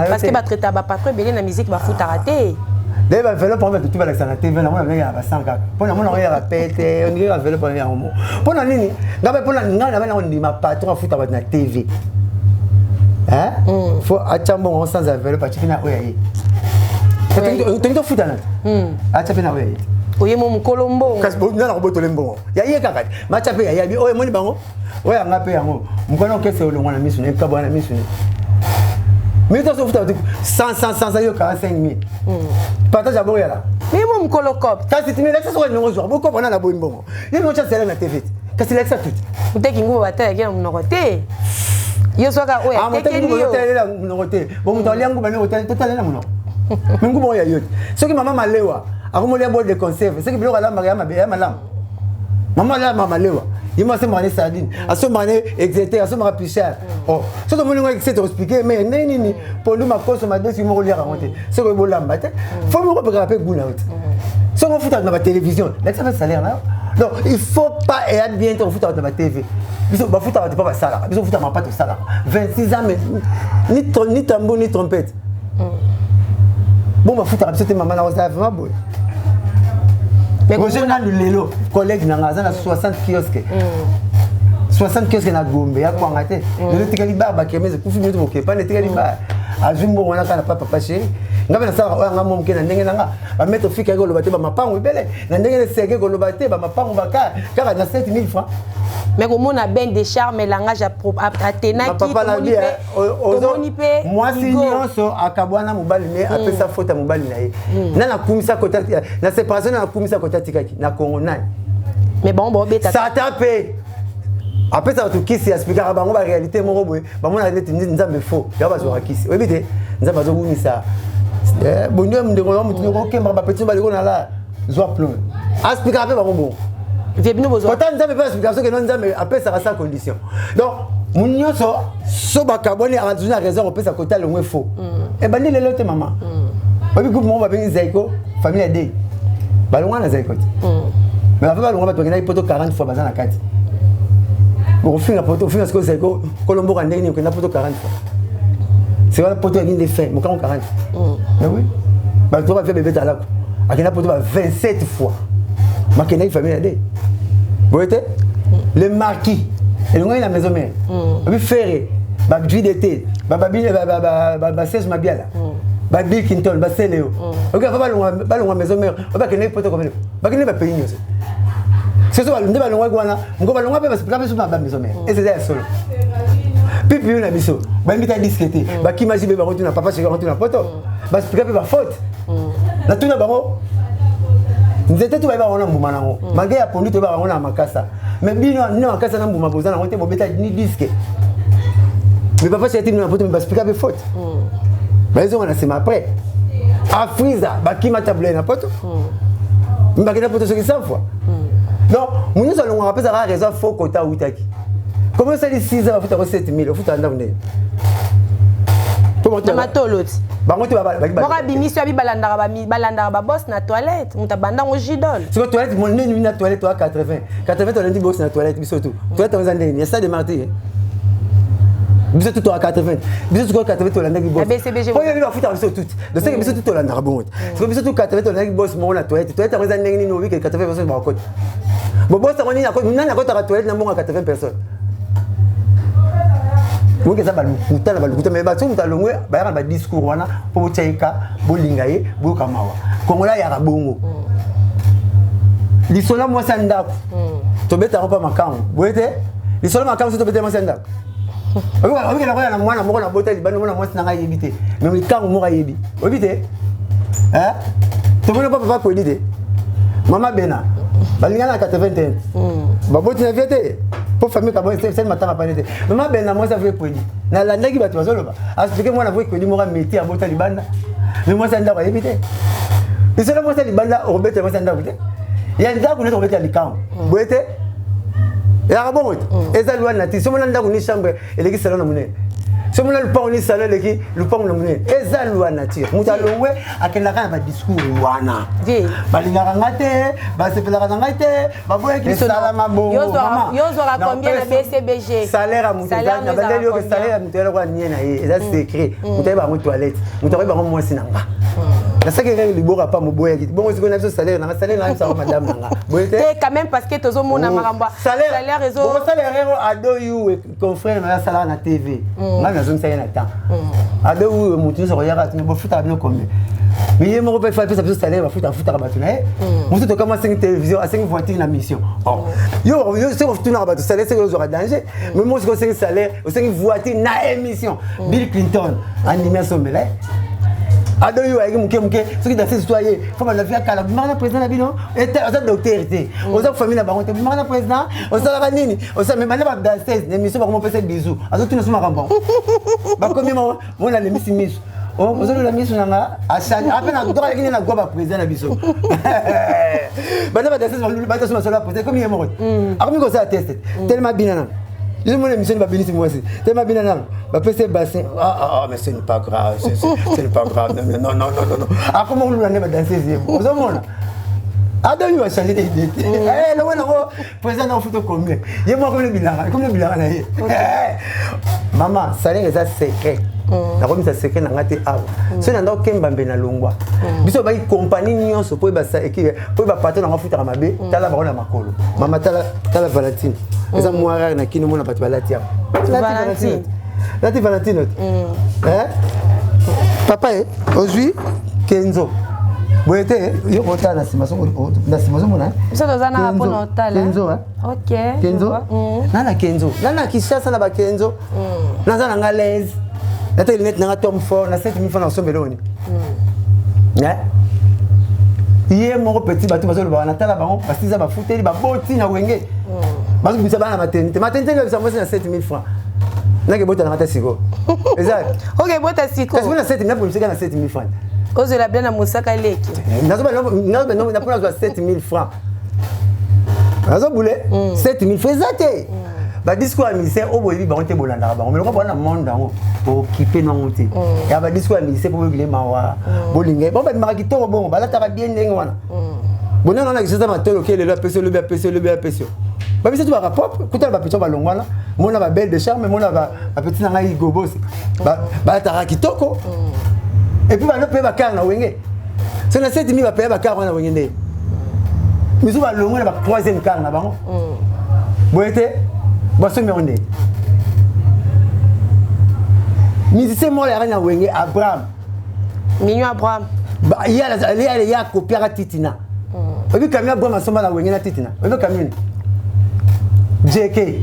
parce que battre ta patron belé na musique ba fout raté dès va vélo pour mettre tout ba na TV na mona ya ba 100 kaka pona mona ya ba pete on dirait vélo pour ya mo pona nini ngabe pona ngana na on dit ma patron fout ba na TV hein faut achambo on sans vélo pas chifina oya yi to fout na achapina oya yi oye mo kolombo kasi na na boto lembo ya yi kaka ma chape ya bi oye moni bango oya ngape yango mkono kese olongwana misu ne kabwana misu ne mais tu as 100 yo 45 000 partage à Boyala mais mon colocop quand tu mets l'accès sur le jour beaucoup on a la bonne bon il y a une chance na TV qu'est-ce que l'accès tout vous t'es qui ngou bata ya mon côté yo soka oya te ki yo tele la mon côté bon mon liangu ba ne hôtel total na mon ngou bo ya yo ce que maman malewa akomo lia bol de conserve ce que bilo la maria mabe malam maman la maman lewa il m'a fait manger sardine à ce moment exéter à ce moment plus cher oh ce que mon exéter expliquer mais nini pour nous ma consommateur si mo lire raconter ce que bola mbate faut me repérer goût là ce qu'on fout dans la télévision là ça fait salaire là donc il faut pas être bien on fout dans la TV biso ba fout pas ça là biso fout ma pas tout ça là 26 ans mais ni tambour ni trompette bon ba fout c'était maman là ça vraiment beau mais j'ai un lelo collègue na 60 kiosques 60 kiosques na Gombe ya kwanga te le tikali baba kemeze kufi mito moke pa le tikali ba azumbo wana kana papa chéri ngabe na sala nga moke na ndenge nga ba mettre fika ko lobate ba mapango bele na ndenge le sege ko lobate ba mapango baka kaka na 7000 francs mais comme on a ben des charmes langage à tenaki moi si nyonso akabwana mobali mais après sa faute mobali na ye na na kumisa kota na séparation na kumisa kota tikaki na Congo nai mais bon beta ça tapé après ça tout kisi expliquer bango ba réalité moko boye ba mona net nzambe faux ya ba zo kisi obite nzambe zo kunisa bonyo mndeko yo mutu ko kemba ba petit baliko na la zo plomb expliquer après bango bon vebino bozo pourtant nzambe pas explication que non nzambe après ça sa condition donc munyo so ba kaboni a donné raison on peut ça côté le moins faux et bandi lelo te maman obi groupe mo ba bengi zaiko famille de balonga na zaiko mais avant balonga ba to ngina poto 40 fois bazana kati bon finga poto finga ce que zaiko kolombo ka ndeni ko na poto 40 fois c'est la poto ngine fait mo 40 mais oui ba to ba fait bébé talako akina poto ba 27 fois makena une famille de vous voyez le marquis et le la maison mère oui ferré Jules d'été, Serge Mabiala, Bill Clinton, Léo. Ok, va maison mère, on va que les potes comme nous. Va que les pays. C'est ça, on va loin guana, on va loin parce que la maison mère. Et c'est ça solo. Puis on a biso, va inviter à discuter, va qui imagine va retourner papa chez retourner poto. Va expliquer va faute. La tout na baro. Nous étions tous les gens qui ont malgré la police, nous avons un makasa. Mais bien, nous avons un makasa, nous avons un ni disque. Mais papa, c'est une faute, mais parce que faute. Mais ils ont un assez après. À Friza, qui m'a tablé na poto. Mais qui n'a pas de 100 fois. Donc, nous allons rappeler ça raison faux quota outaki. Comment ça dit 6 ans, faut 7 000, faut en donner. Comment tu Bora bimisio abi balandara ba boss na toilette mutabanda ngo jidol. Sur toilette mon nez na toilette toi 80 on a dit boss na toilette biso tout. Toilette on zande ni ça de marty. Biso tout à 80. Biso tout 80 on a dit boss. BCBG. Faut y va futa biso tout. De ce que biso tout on a bon. Sur biso tout 80 on a dit boss mon na toilette. Toilette on zande ni no week 80 personnes ba côté. Bon boss on ni na côté na côté toilette na mon 80 personnes. Vous avez dit mais bateau vous allez ba discours wana pour tchaika bolingaye bokamawa kongola ya rabongo lisola moi sanda to beta pas makam boete lisola makam to beta moi sanda obi na mwana moko na bota libano mwana mwasi nanga yebite mais likango moko yebi obite hein to bona papa ko dite mama bena balingana 81 baboti na viete pour famille comme c'est matin pas été maman ben moi ça veut produit na la ndaki bato bazoloba expliquer moi na veut produit moi métier à bota libanda mais moi ça ndako yebite et c'est là moi ça libanda robete moi ça ndako bite ya ndako ne robete likam boete ya bon et ça loi na ti so moi ndako ni chambre et les salon na mune so moi le pont ni salon le pont na mune et ça loi nature mutalongwe akenda kana ba discours wana balingaka ngate ba sepela ngate ba boye ki sala mabo yozo ra combien na BCBG salaire à mutala na bandeli yo que salaire à mutala kwa niena et ça c'est écrit mutala ba mo toilette mutala ba mo sinanga na ça que les bora pas mo boye bon c'est qu'on a ce salaire na salaire na ça madame nanga boye quand même parce que tozo mona maramba salaire réseau bon salaire ado you confrère na salaire na TV na zone ça y a temps ado you mutu so ya ka bo futa bien comme mais il me fait ça salaire va futa ba na mutu to comme 5 télévision à 5 voitures na mission yo c'est tout na ba salaire c'est aura danger mais moi c'est 5 salaire 5 voitures na émission Bill Clinton animation mais là ado yo avec muke ce qui dans ces citoyens faut la vie à kala mara président na bino et ça docteur était on sa famille na bango te mara président on sa la nini on sa même ba danseuse l'émission ba comment faire bisous azo tout na suma rambon ba comme mon la l'émission miss oh vous allez la mission na achani après na doka kini na goba président na biso ba na ba danseuse ba ta suma sola président comme il est mort après ko ça test tellement bien na je me l'émission va bénir moi aussi tellement bien na ba pèse bassin mais ce n'est pas grave ce n'est pas grave non ah comment on l'a ba danser vous avez ado yo changer d'idée le wana ko président na photo combien ye moi comme le bilan na ye maman salaire ça secret na comme ça secret na ngate awa so na ndo kemba mbe na longwa biso ba compagnie nyonso po ba sa équipe po ba patron na futa mabe tala ba na makolo mama tala Valentine eza moara na kino mona bato balatia Valentine hein papa aujourd'hui Kenzo boete yo kota na simaso mona ça doza na hapo na hotel Kenzo OK Kenzo nana Kenzo nana kishasa na ba Kenzo naza na ngalaise na te net na Tom Ford na 7000 francs na sombeloni hein hier mon petit bateau bazolo ba na tala bango parce que ça ba futeli ba boti na wenge parce que ça ba na maternité le ça moi c'est 7000 francs na ke bota na mata siko exact OK bota siko parce que na 7000 pour c'est na 7000 francs cause la bien na musaka leki nazo na pour 7000 francs nazo boule 7000 francs exact ba discours à ministère au boyebi ba on te bolanda ba on me ko na monde dango pour occuper na monte ya ba discours à ministère pour bile mawa bolinge bon ba maraki to bon ba la ta bien ndenge wana bon non na que ça ma tolo ke le APC ba biso tu ba rapport kuta ba petit ba longwana mona ba belle de charme mona ba petit na ngai gobos ba ta kitoko et puis ba no pe ba car na wenge c'est na 7000 ba pe ba car na wenge ndé miso ba longwana ba troisième car na bango boete ba so mi onde musicien moi ya na wenge Abraham Mignon Abraham il y a copier à Titina obi kamia Abraham asoma na wenge na Titina obi kamia JK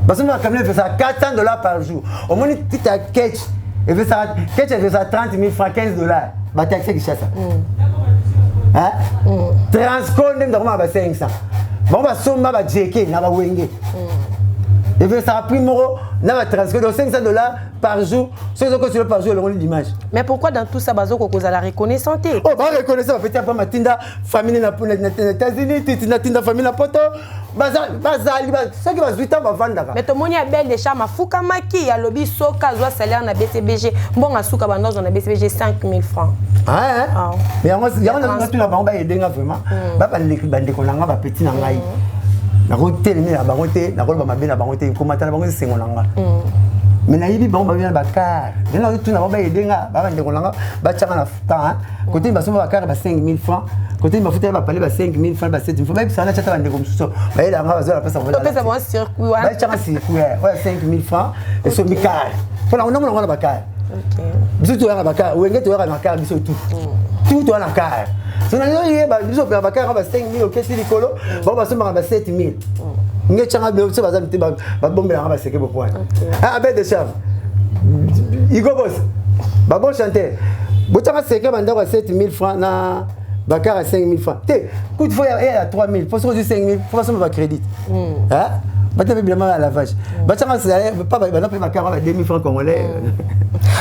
basoma kamia fait ça $400 par jour au moins petit à catch et fait ça catch fait ça 30 000 francs $15 ba taxi qui chasse hein transcon dem dans ba 500 bon basoma ba JK na ba wenge et fait ça prix moro na ba transcon de $500 par jour, c'est ce que tu veux par jour le l'image. Mais pourquoi dans tout ça bazo ko la reconnaissance? Oh ba reconnaissance peut-être pas matinda famille na États-Unis, tinda famille na poto. Bazali ça qui va 8 ans va vendre. Mais to moni abel de chama fuka maki ya lobi soka zo salaire na BCBG. Bon asuka bandozo na BCBG 5 000 francs. Ah mais on tout la ba aider vraiment. Ba ba bande ko nanga ba petit na ngai. Na ko telemi na ba ngote na ko ba mabe na ba ngote ko matala ba ngote sengo nanga. Mais na yibi bango ba bakar na tout na ba edenga ba bande ko nanga ba changa na futa côté ba soma bakar ba 5 000 francs côté ba futa ba pale ba 5 000 francs ba 7 000 francs ba sana chata bande ko mususo ba ela nga ba zo la pesa voilà pesa bon circuit ba changa circuit ouais 5 000 francs et so mikar pour on a na bakar OK biso to ya bakar wenge to ya bakar biso tout to na bakar so na yo ba biso ba bakar ba 5 000 OK si likolo ba soma ba 7 000 nge changa be so bazam te ba bombela nga ba seke bo point ah abel de cham Igo boss ba bon chanter bo changa seke banda ba 7 000 francs na bakara 5 000 francs te coup de fois il y a 3 000 faut se 5 000 faut se ba crédit hein ba te bien à la vache ba changa pas ba na bakara ba 2 000 francs congolais.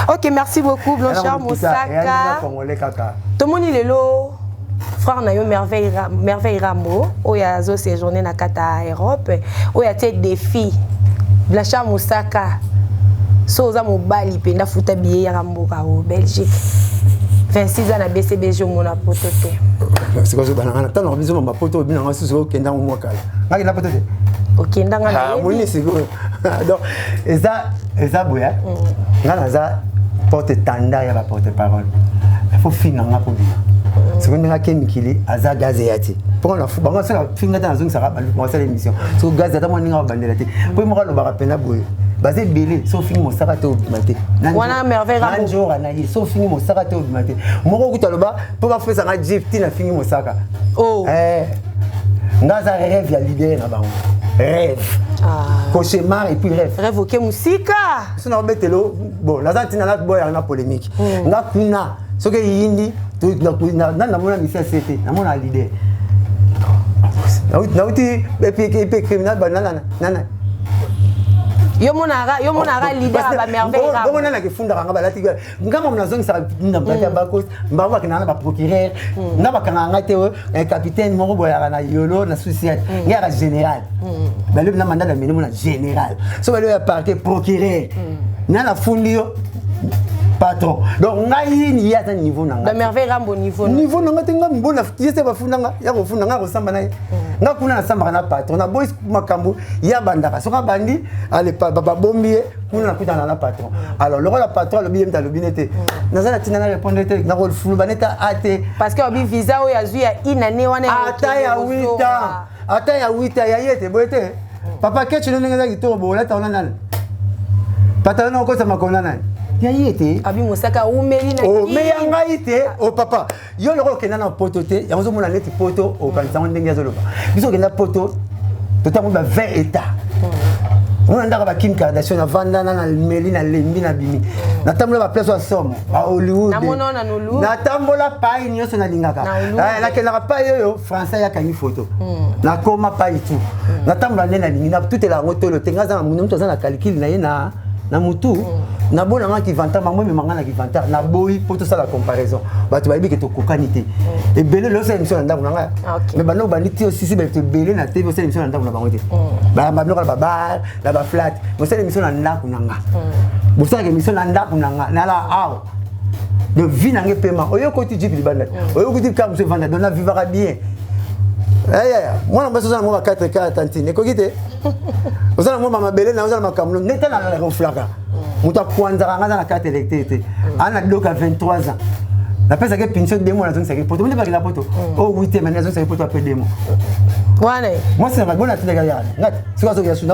OK, merci beaucoup Blanchard Moussaka congolais kaka to moni lelo frère na yo merveille Rambo oya zo séjourner na kata Europe oya te défi Blanchard Moussaka so za mobali penda futa billet ya Rambo ka au Belgique 26 ans na BCBG mona poto te c'est quoi ça banana tant on biso ma poto bina ngasu so kenda mo kala ngaki na poto te OK ndanga na ah moni c'est donc eza boya ngana za porte tanda ya ba porte parole il faut finir nga pour bien. C'est qu'on a Mikili, Aza Gazéati. Pour la banque, c'est la fin de la zone, ça va lancer l'émission. Sur Gazeta, on a bandé. Pour moi, le barapena boué. Basé belé, sauf fini mon sarato maté. Wana merveille Rambo. Un jour, anaï, sauf fini mon sarato maté. Mon gros taloba, pour faire ça, on a jeté na fini mon saka. Oh. Ngaza rêve ya l'idée na bango. Rêve. Cauchemar et puis rêve. Rêve OK musika. C'est na betelo. Bon, la zantina na boy na polémique. Nga kuna, ce que yindi na mona misa c'était na mona l'idée. Na uti et criminel banana nana. Yo monara leader ba merveille Rambo. Bon nana ke funda nga balati ngama mna zone sa na bata bako mbawa ke na ba procureur na ba kanga te un capitaine moko boya na yolo na société ngara général. Ba le na mandat na minimum na général. So ba le ya parquet procureur. Na fundi yo patron. Donc ngai ni ya ta niveau nanga. Ba merveille Rambo niveau. Niveau nanga tenga mbona yese ba fundanga ya ko fundanga ko samba nayi. Nga kuna na samba na patron na boys makambo ya bandaka. Soka bandi ale baba bombier kuna na kuta na patron. Alors le rôle la patron le biem ta le binete. Nazala tina na répondre te na ko fulu baneta ate parce que obi visa o ya zui ya inane wana ata ya 8 ans. Ata ya 8 ans ya yete boete. Papa kechi no ngenga kitoro bola ta ona nana. Patron no ko sama kona nana. Ya yete abi Moussaka umeli na o me yanga ite o papa yo loko kena na poto te ya zo mona neti poto o kanisa ndenge ya zoloba biso kena poto totamu ba 20 états on ndaka ba Kim Kardashian na vanda na meli na lembi na bimi na tambola ba place wa somo ba Hollywood na mona na nulu na tambola pa nyonso na lingaka na kena pa yo français ya kangi photo na koma pa itu na tambola na lingi na tout la ngotolo tenga za mundu to za na calcul na ye na mutu na bona nga ki vanta mamwe me manga na ki vanta na boyi pour tout ça la comparaison batu ba biki to kokanité et belé le c'est émission ndangu nga mais bano baniti aussi si bete belé na TV c'est émission ndangu na bangote ba mabno ba bar la ba flat mo c'est émission ndangu nga mo c'est émission ndangu nga na la aw de vie na nge paiement oyo koti jipi libanda oyo koti kam se vanda dona vivra bien moi na baso za mo ba 4 tantine ko kite ozala mo mama belé na ozala makamlo neta na la reflaka muta kwanza nga na carte électricité ana doka 23 ans la pesa ke pension demo na zone sa ke poto mende ba la poto o 8e maintenant zone sa ke poto a pe demo Ouais. Moi c'est bon à tenir gars. C'est quoi ça que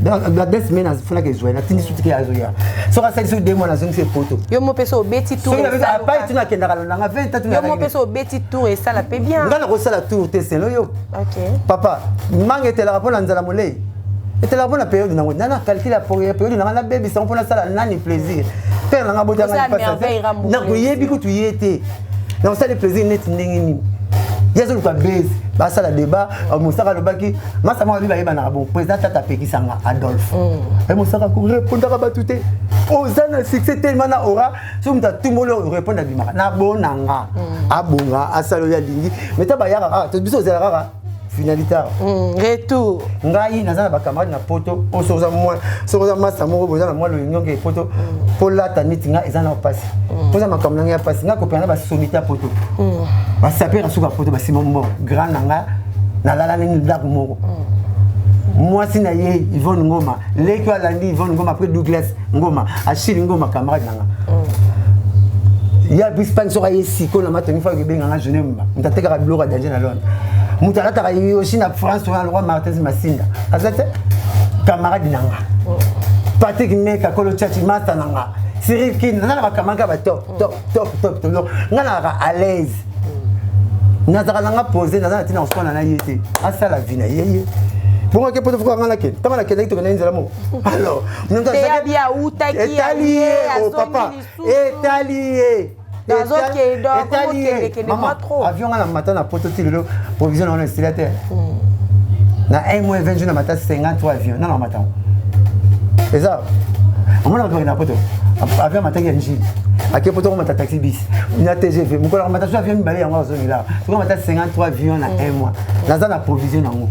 dans 2 semaines il faut que jouer. Na tindi suti ya zoya. So ka ça sur 2 mois na zongi c'est photo. Yo mo peso beti tour. So na pas tu na kenda kalonga 20 tu na. Yo mo peso beti tour et ça la paie bien. Ngana ko sala tour te c'est yo. OK. Papa, mangete la rapport nzala molei. Et la bonne période nango nana calcule la période nanga baby sans pour ça nani plaisir. Père nanga bota ngana pas. Na ko yebi ko tu yete. Donc ça le plaisir net ndengini. Yezo ko base ba ça la débat Moussaka lobaki masa ma biba yeba na bon président tata pekisanga Adolphe. Et Moussaka ko répondre ba tuté. Ozana succès tellement na aura so mta tumolo répondre à bimaka na bonanga abonga asalo ya lingi meta ba yaka to biso zela kaka finalité retour ngai nazana ba camarade na poto o soza moi soza masa moko boza na moi lo nyonge poto pola taniti nga ezana opasi poza makamna nga pasi nga ko pena ba somita poto ba sapera suka poto ba simombo grand nanga na lala ni ndaku moko moi si na ye Yvonne Ngoma leki alandi Yvonne Ngoma après Douglas Ngoma Achille Ngoma camarade nanga ya bispan so kaye siko na matoni fa ke benga nga jeune mba mtateka ka bloka danger na Londres mutarata ka yi aussi na France na roi Martin Masinda azate camarade nanga Patrick Meka kolo chachi master nanga Cyril Kin na ba kamanga ba top ngana ka à l'aise nazaka nanga poser nazana tina osona na yete asa la vie na yeye bon que peut faire ngana ken tama na ken to na nzela mo alors nous avons bien outaki allié au papa étalier avion na matin na prototype le provision na installateur na 1 mois 20 jours na matin 53 avions na matin c'est ça on a na poto avion matin ya nji ake poto ko mata taxi bis na TGV mo ko na matin avion balé yango zone là ko matin 53 avions na 1 mois na za na provision nango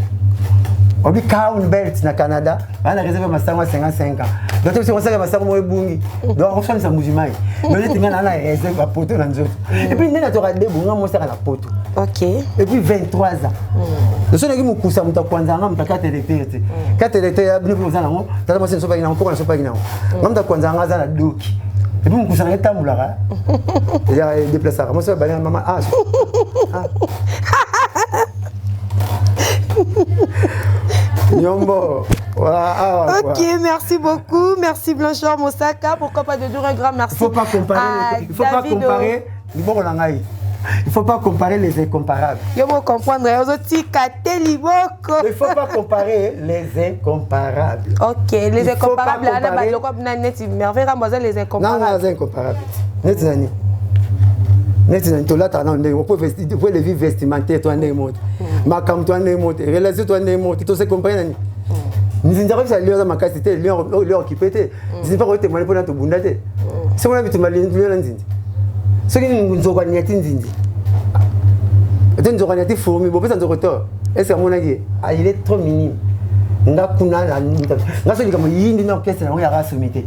obi Crown Belt na Canada bana réserver masango 55 ans donc c'est comme ça que masango mo ebungi donc on fait ça mujimai mais tu ngana na réserve ba poto na nzoto et puis nena to ka debunga mo saka na poto OK et puis 23 ans le son qui mukusa muta kwanza nga muta kate répété kate répété ya bino za nango tata mo senso pa ina ko na so pa ina muta kwanza nga za na doki et puis mukusa na tambulaka ya déplacer mo so ba na mama Nyombo. Voilà. Ok, merci beaucoup. Merci Blanchard Moussaka. Pourquoi pas de dire un grand merci. Il faut pas comparer. Il faut pas comparer. Il faut pas comparer les incomparables. Je veux comprendre. Il faut pas comparer les incomparables. Ok, les incomparables. Les incomparables. Non, les incomparables. Net to lata na ndenge pour vestir pour les vies vestimentaires toi ndenge mot makam toi ndenge mot relation toi ndenge mot to se comprendre ni nzinja ça lion za makasi te lion occupé te ni pas ko témoigner pour na to bunda te c'est moi bitu mali lion nzinji ce qui nous a nyati nzinji et nous a nyati fourmi bo pesa nzoko to et c'est mon avis il est trop minime nga kuna na nga so dikamo yindi na orchestre na ya ra somité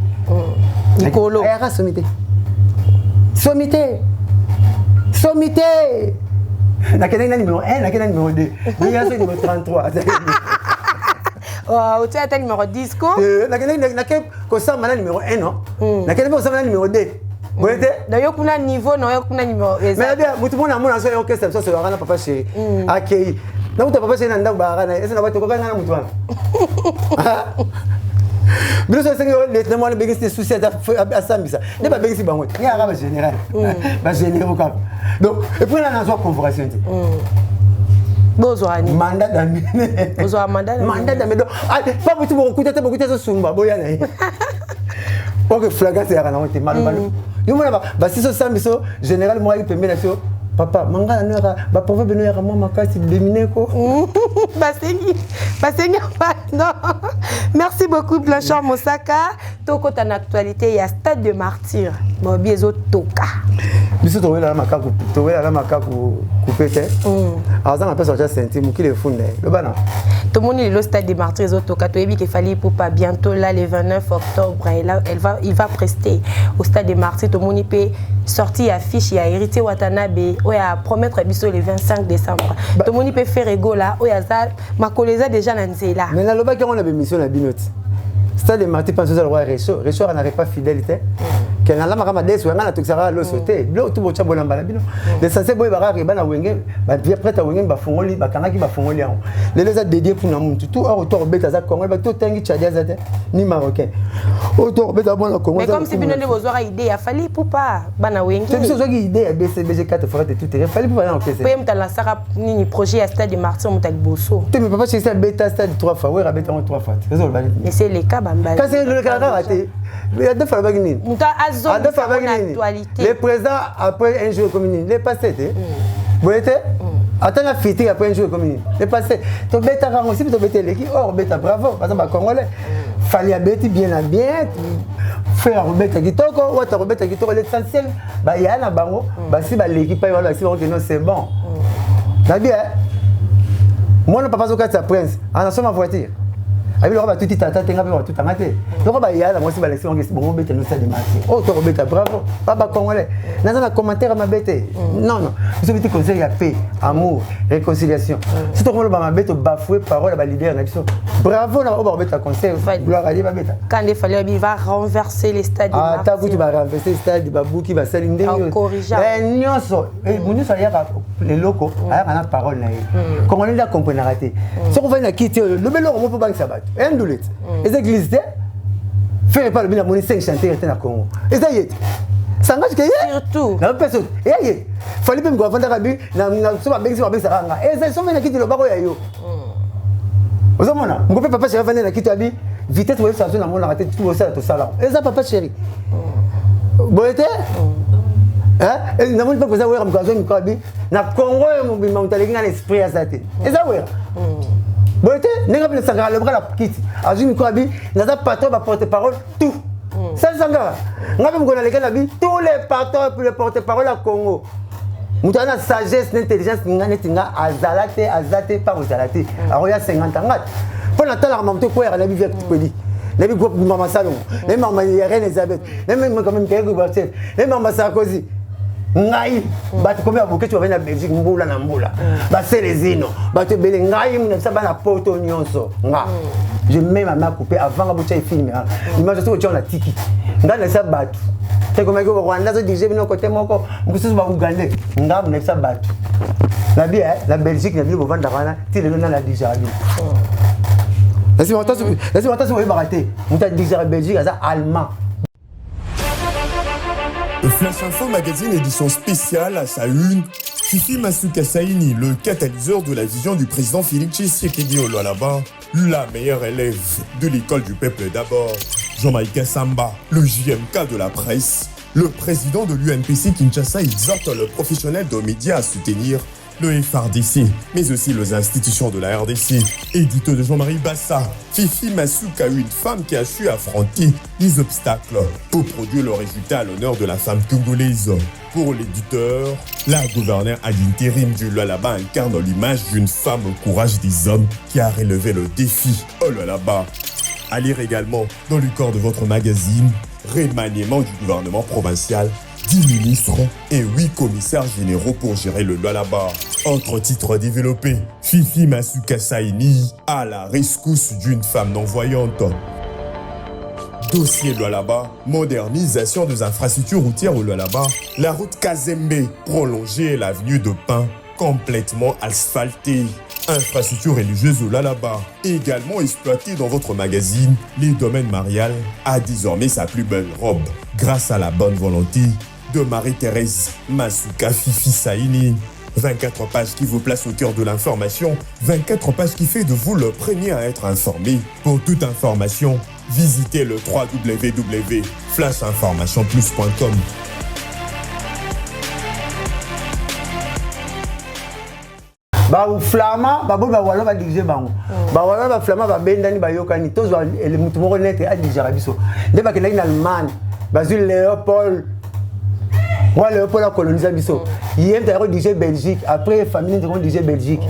Nicolo ya ra somité Sommité. La canne numéro 1, la canne numéro 2. Il y a numéro 33. Oh, tu as numéro 10 quoi? La canne numéro 1 non? La canne numéro 2. Vous voyez? D'ailleurs, on a niveau, non, on a numéro. Mais bien, tout le monde a mon orchestre, ça c'est le papa chez accueilli. Non, tu papa chez Nanda Barana, et c'est la voiture qu'on a à Moutouan. Bilo so sengi le témoin be gesti souci à Sambisa ne ba begisi bango ni arabe général ba général quoi donc et puis là na convocation bozwani mandat d'ami bozwa mandat d'ami donc pas beaucoup beaucoup so sumba boya na OK flagrant ya kana wote malu yo mona ba si so Sambiso général moi il peut mettre so papa manga na ba pova beno ya kama makasi dominer ko Basengi non. Merci beaucoup Blanchard Moussaka. Toko en actualité il y a Stade de Martyrs. Mo biezo toka. Biso to wela makaku kupete. Azanga pesa ja senti mukile funde. Le bana. Tout le monde est le Stade de Martyrs au toka. To ebi ke fali pour pas bientôt là le 29 octobre il va prester au Stade de Martyrs. Tout le monde peut sortir affiche il y a Héritier Watanabe ou à promettre biso le 25 décembre. Tout le monde peut faire ego là ou ya za makoleza déjà na nzela. Mais na loba ki on a mission na binoti. Stade de Martyrs pense au roi Réchaud n'avait pas fidélité. Quand on a marre de ça, on a tout ça le sauter. Là tout bocha bona mbala bino. L'essentiel boy bara ba na wenge, ba bien prêt à wenge ba fongoli, ba kanaki ba fongoli en. Les a dédié pour na muntu tout hors autour beta za Congo, ba tout tangi tchadia za ni marocain. Autour beta bona Congo. Mais comme si bino ne besoin idée, a fallu pour pas ba na wenge. C'est besoin idée à BCBG4 fois de tout il fallait pour en caisser. Peut-être la sara ni projet à stade de Martin Moutak Bosso. Tu me papa chez ça bêta stade 3 fois, ouais rabeta en 3 fois. Mais c'est les cas bamba. Quand c'est le cas raté. Mais il y a deux fois bagni. Le président après un jour communiste, les passé vous voyez attends la fête après un jour communiste. Les passé. Tu bêta quand aussi tu bêta l'équipe. Oh bêta bravo parce que congolais. Fallait bêta bien faire bêta kitoko ou ta bêta kitoko l'essentiel bah y a na bango bah si bah l'équipe pas voilà si on dit non c'est bon. Ça bien. Moi le papa Zoka sa prince, en somme en voiture. Avec le robot tout tata tenga tout amaté. Le robot y a la moi si balexi on bon bête nous ça de marché. Oh toi bête bravo. Papa congolais. Dans un commentaire ma bête. Non non. Vous avez dit conseil à paix, amour, réconciliation. Si toi le ma bête bafoué parole à leader nation. Bravo na robot bête conseil. Gloire à Dieu ma bête. Quand il fallait il va renverser les stades. Ah ta vous tu vas renverser les stades babou qui va s'aligner. Eh nyonso. Eh munu ça y a les locaux aya na parole na ye. Congolais la comprendre raté. Si on va na quitter le belo on peut pas ça va. Un doulet. Les églises, faire pas le bien à mon 5 chantiers dans le Congo. Et ça y est. Ça engage que surtout. La personne. Et y est. Fallait même qu'on fasse un rabbi. Na soba benzi ba benzi ranga. Et ça sont venus quitter le baro ya yo. Vous avez mon mon papa chéri venir quitter abi. Vitesse vous ça na mon raté tout ça tout ça là. Et ça papa chéri. Boete? Hein? Et na mon papa ça ouais comme quoi zo abi. Na Congo mon bima utaleki na l'esprit à ça té. Et ça ouais. Boité, n'est-ce pas le sangara le bras la quitte. Azumi Kwabi, n'a pas trop porte-parole tout. Ça le sangara. N'a pas m'gona les canabi tous les patrons pour le porte-parole à Congo. Moutana sagesse, l'intelligence, n'inga azate par azalate. Alors il y a 50 ans. Pour l'instant la maman te quoi la vie vient te dire. Les groupe maman salon, les maman Reine Elisabeth, les même quand même quelques Barcel, les maman Sarkozy. Ngai batu combien avocat tu vas venir en Belgique mbula na mbula ba selezino batu bele ngai mun ça ba na poto nyonso nga je mets ma main coupée avant que tu filme image tu on a tiki nga na ça batu c'est comme que Rwanda zo dirige bino côté moko mususu ba Uganda nga mun ça batu la bien la Belgique na bilo vendre wana ti le na la déjà laisse-moi t'as baraté on t'a déjà Belgique ça allemand. Flash Info Magazine édition spéciale à sa une, Fifi Masuka Saini, le catalyseur de la vision du président Félix Tshisekedi au Lualaba, la meilleure élève de l'école du peuple d'abord. Jean-Maïka Samba, le JMK de la presse, le président de l'UNPC Kinshasa exhorte le professionnel de médias à soutenir le FRDC, mais aussi les institutions de la RDC. Édito de Jean-Marie Bassa, Fifi Masuka, une femme qui a su affronter les obstacles pour produire le résultat à l'honneur de la femme congolaise. Pour l'éditeur, la gouverneure à l'intérim du Lualaba incarne l'image d'une femme au courage des hommes qui a relevé le défi au Lualaba. À lire également dans le corps de votre magazine, remaniement du gouvernement provincial, 10 ministres et 8 commissaires généraux pour gérer le Lualaba. Autre titre développé, Fifi Masuka Saini à la rescousse d'une femme non-voyante. Dossier Lualaba, modernisation des infrastructures routières au Lualaba, la route Kazembe prolongée l'avenue de Pin complètement asphaltée. Infrastructure religieuse au Lualaba, également exploitée dans votre magazine, les domaines mariales a désormais sa plus belle robe grâce à la bonne volonté de Marie-Thérèse Masuka Fifi Saini. 24 pages qui vous placent au cœur de l'information, 24 pages qui fait de vous le premier à être informé. Pour toute information, visitez le www.flashinformationplus.com. Ba flama ba bo ba wala ba diriger bango ba wala ba flama ba bendani ba yokani tozo le mutu moko net a diriger biso nde ba kelaki na Allemagne ba zu Léopold wa Léopold a colonisé biso yem ta ko diriger Belgique après famille de ko diriger Belgique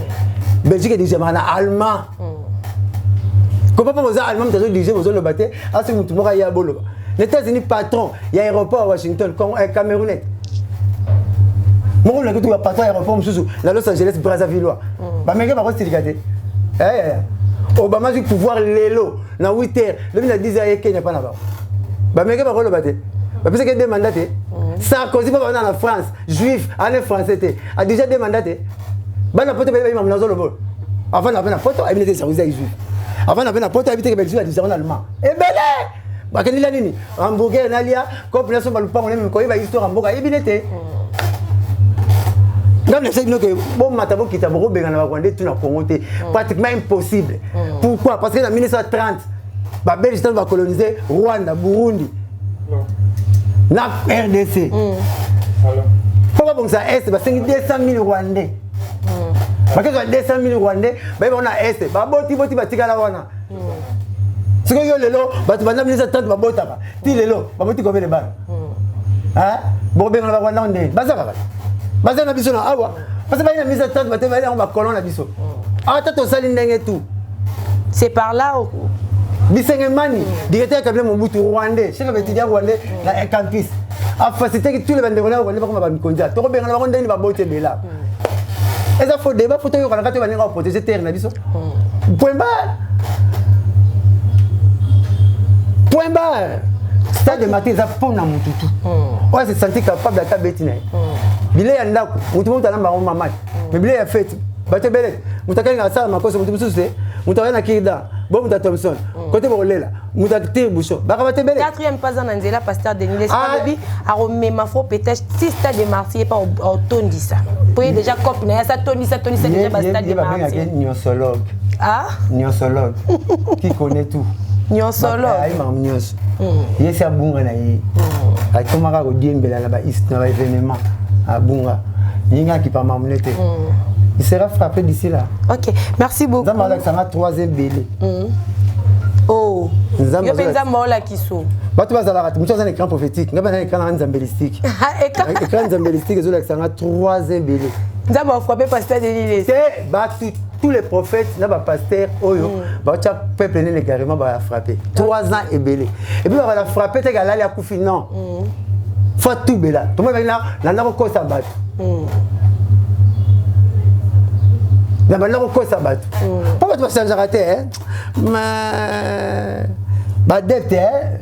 Belgique est déjà mana allemand comment pas vous allemand ta diriger vous le baté a ce mutu moko ya bolo les États-Unis patron il y a aéroport à Washington Camerounais. Mon le tout patron aéroport sous la Los Angeles Brazzaville. Ba mega ba ko stilikate. Obama du pouvoir lelo na 8h, le na 10h Kenya pas là-bas. Ba mega ba ko le baté. parce que deux mandats Sarkozy pas dans la France juif allez français a déjà deux mandats bana poto ba imam nazo lobo avant na poto a bien Sarkozy juif avant na poto a bien que Belgique a dit en allemand et belé bakeni la nini hamburger nalia compilation balupa on même ko ba histoire hamburger et bien été dans le sens que bon matabo kita boko benga na Rwanda tout na Congo pratiquement impossible pourquoi parce que en 1930 ba Belgique va coloniser Rwanda Burundi na RDC pourquoi bon ça est ba 200 000 Rwandais parce que 200 000 Rwandais ba on a est ba boti batikala wana ce que yo lelo ba tu bana 1930 ba botaka ti lelo ba boti ko vele ba hein bon benga na Rwanda onde bazaka baza na biso na awa parce que ba ina 1930 ba te ba on ba colon na biso ata to sali ndenge tout c'est par là Bisengemani, directeur cabinet Mobutu Rwandais, chef d'étudiant rwandais na campus. A facilité que tous les bandérolais rwandais comme ba mikonja. To ko benga na Rwanda ni ba bote bela. Et ça faut débat photo yo kana ka te ba ninga protéger terre na biso. Point barre. Stade de matin za pona mututu. On se sentir capable d'être betina. Bile ya ndako, mutu mutu na ba mama. Mais bile ya fête. Bato belek, mutakali na sala makoso mutu mususu mutawena na Kirda, bon muta Thompson, côté bolela, muta Tire Bouchon. Baka bato belek. Quatrième pas en Anzela pasteur Denis Lespabi a remis ma faux peut-être 6 stades de Marseille pas au Tondi ça. Pour déjà cop na ça Tondi ça déjà stade de Marseille. Niosologue. Ah? Niosologue. Qui connaît tout. Niosologue. Aïe mam nios. Yesi abunga na yi. Akomaka ko diembela na ba événement abunga. Ninga qui pas mamnete. Il sera frappé d'ici là. Ok, merci beaucoup. Nous avons la troisième belé. Oh, il y a des gens qui sont. Tu vas à un écran prophétique. Nous avons un écran zambélistique. Écran zambélistique, nous avons la troisième belé. Nous avons frappé pasteur Denis. Tous les prophètes, nous avons pasteur Oyo. Chaque peuple né carrément va frapper. 3 ans et belé. Et puis on va frapper, tu vas aller à Koufi. Non. Faut tout belé. Tout le monde va là, on va battre. Na bala ko ça bat. Pas tu vas changer raté hein. Ba dette hein.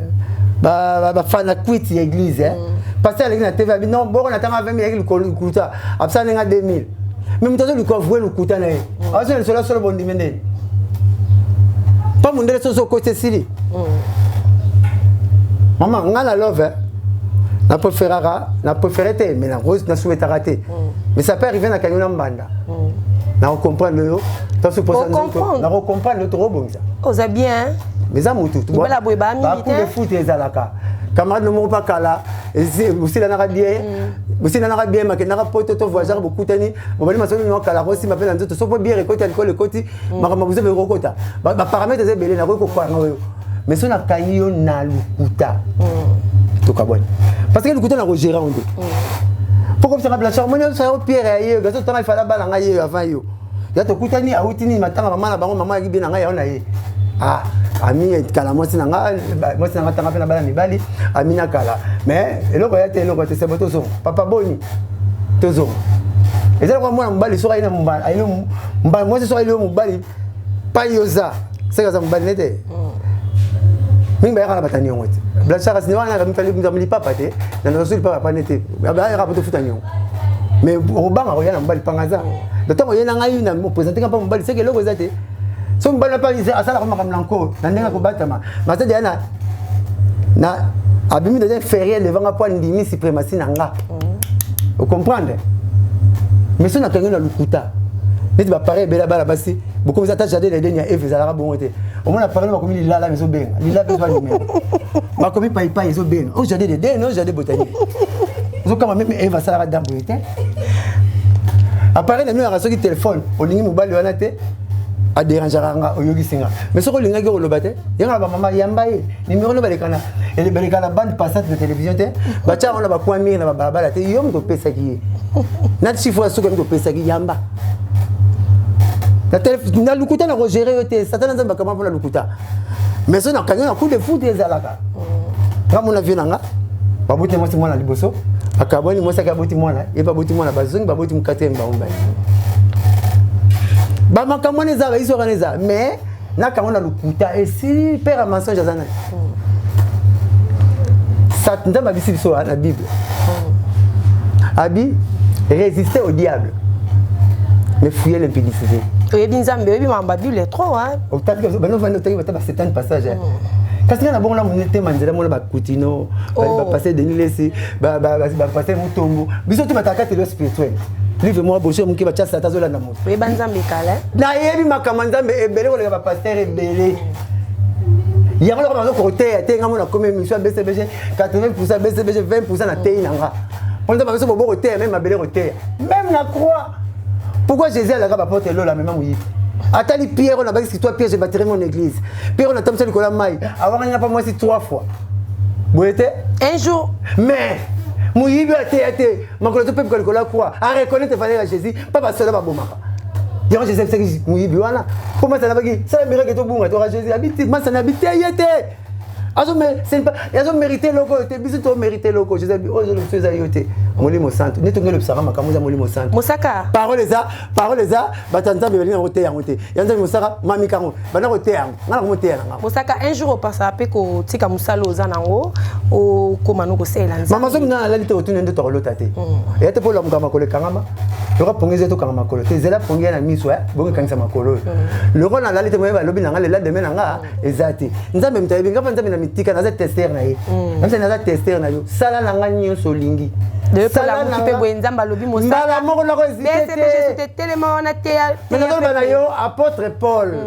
Ba fana quit l'église hein. Pasteur l'église na TV non bon on attend 20 000 le kuta. Absa nga 2000. Mais mutazo lui couvrir le kuta na. Azo le solo bon dimene. Pas mon ndele so côté sili. Maman ngana love hein. Na préféré te mais na rose na souhaité rater. Mais ça peut arriver na kanyona mbanda. Na comprendre le na comprendre le trop bon ça. Oza bien. Mais ça mutu. Bala boyba militaire. Ba de foot ezalaka. Camarade no pas kala. Aussi la na bien. Aussi na na bien makena poto to voyageur beaucoup tani. Bon bali maso no kala aussi m'appelle en tout so po bien récolter alcool le côté. Makama vous avez rekota. Ba paramètres ezé belé na ko kwa ngoyo. Mais so na kanyo na lukuta. To kabone. Parce que lukuta na ko gérer on dit. Pourquoi ça la charmonie ça au pierre ailleurs gazo tana il fallait bala ngaye avant yo ya to kutani autini matanga mama na bango mama gibi na ngaye ona ye ah ami kala mosi na nga mosi na tanga pena bala mibali ami na kala mais eloko ya te eloko te sebo tozo papa boni tozo ezala kwa mwana mbali soka ina mbali ayo mbali mosi soka ile mbali pa yoza seka za mbali nete mingi ba kana batani ngoti Blanchard c'est pas na mfali mzamili papa te na ndoso papa pa nete ba ya rapoto futa nyongo mais robanga royana mbali pangaza de temps yena ngai na mo présenter ka pa mbali c'est que loko zate so mbali pa asala ko makam lanko na ndenga ko batama masa diana na abimi de férié devant nga po ndimi suprématie nanga vous comprenez mais ça na kangena lukuta neti ba pareil bela bala basi beaucoup vous attache jardin les derniers et vous allez bon été au moins la parole va comme il là mais so ben il a pas de même ba comme pas so ben au jardin des derniers jardin botanique so comme même Eva ça la dambo été appareil na mi raso ki téléphone au lingi mobile wana te a déranger nga oyogi singa mais so ko linga ke olobate yanga ba mama yamba ye numéro no balekana ele balekana bande passante de télévision te ba cha ona ba kwa mi na ba bala te yom to pesa ki na chiffre so ko to pesa ki yamba na lukuta na gérer yote satana nzamba kama pona lukuta mais ça na kanya na coup de foot ezalaka kama na vienanga babuti mwasi mwana liboso akaboni mwasi akaboti mwana e babuti mwana bazongi babuti mukate mbaomba ba makamone ezala iso kaneza mais na kama na lukuta et si père mensonge azana Satan m'a dit sur la Bible. Abi, résister au diable. Mais fuyez l'impudicité. Et bien Nzambe, oui, ma Bible est trop hein. Au tas que ben on va noter certains passages. Parce qu'il y a bon là on était manzela mon ba Coutino, ba passer de Nilesi, ba passer Mutombo. Biso tu bataka te le spirituel. Livre moi bonjour mon qui va chasser Satan zola na moto. Oui, Nzambe kala. Na yebi makamanzambe ebele ko le ba pasteur ebele. Il y a un côté, il y a un comme émission BCBG, 80%, BCBG, 20% na TI nanga. On a besoin de beaucoup de terre, même ma belle terre. Même la croix. Pourquoi Jésus a la porte l'eau la même oui. Attends, Pierre, on a dit que toi, Pierre, je bâtirai mon église. Pierre, on a tombé sur le collant maille. Avant, il n'y a pas moi, c'est 3 fois. Vous voyez? Un jour. Mais, Mouyibi a été, ma collègue, tu peux le quoi? À reconnaître valeurs à Jésus, pas parce que c'est là-bas, bon, il y a Jésus qui Mouyibi, voilà. Comment ça n'a pas dit? Ça a mérité que tu as Jésus habité. Moi, ça n'a habité, il y était. Ils ont mérité le logo, ils ont mérité le logo. Je disais, oh, je le suis à yoté. Molimo Santo. Nous tournons le psara, Makamuza Molimo Santo. Mosaka. Parole les a, Batanta Bélina Roté, Roté. Yanza Mosaka, Mami Karo, Bana Roté, Nana Roté. Mosaka, un jour au passage, Peko, Tika Moussalo, Zanango, au Komano Kosela. Maman, je n'ai pas été au tunnel de Torlotate. Et tu peux l'homme comme Makole Karama. Le roi Pongé to Karamakolo. Tu es là pour gagner la mise, bon, quand ça Makolo. Le roi n'a pas été moyen à l'obinanga, les lacs de Menanga, exact. Nous avons même taillé, quand on a mis Tika, nous avons testé. Nous avons testé. Sala Nanga Nyon Solingi. De la montée Bouenzamba Lobi Mosaka. C'était tellement on a été. Mais nous avons apôtre Paul.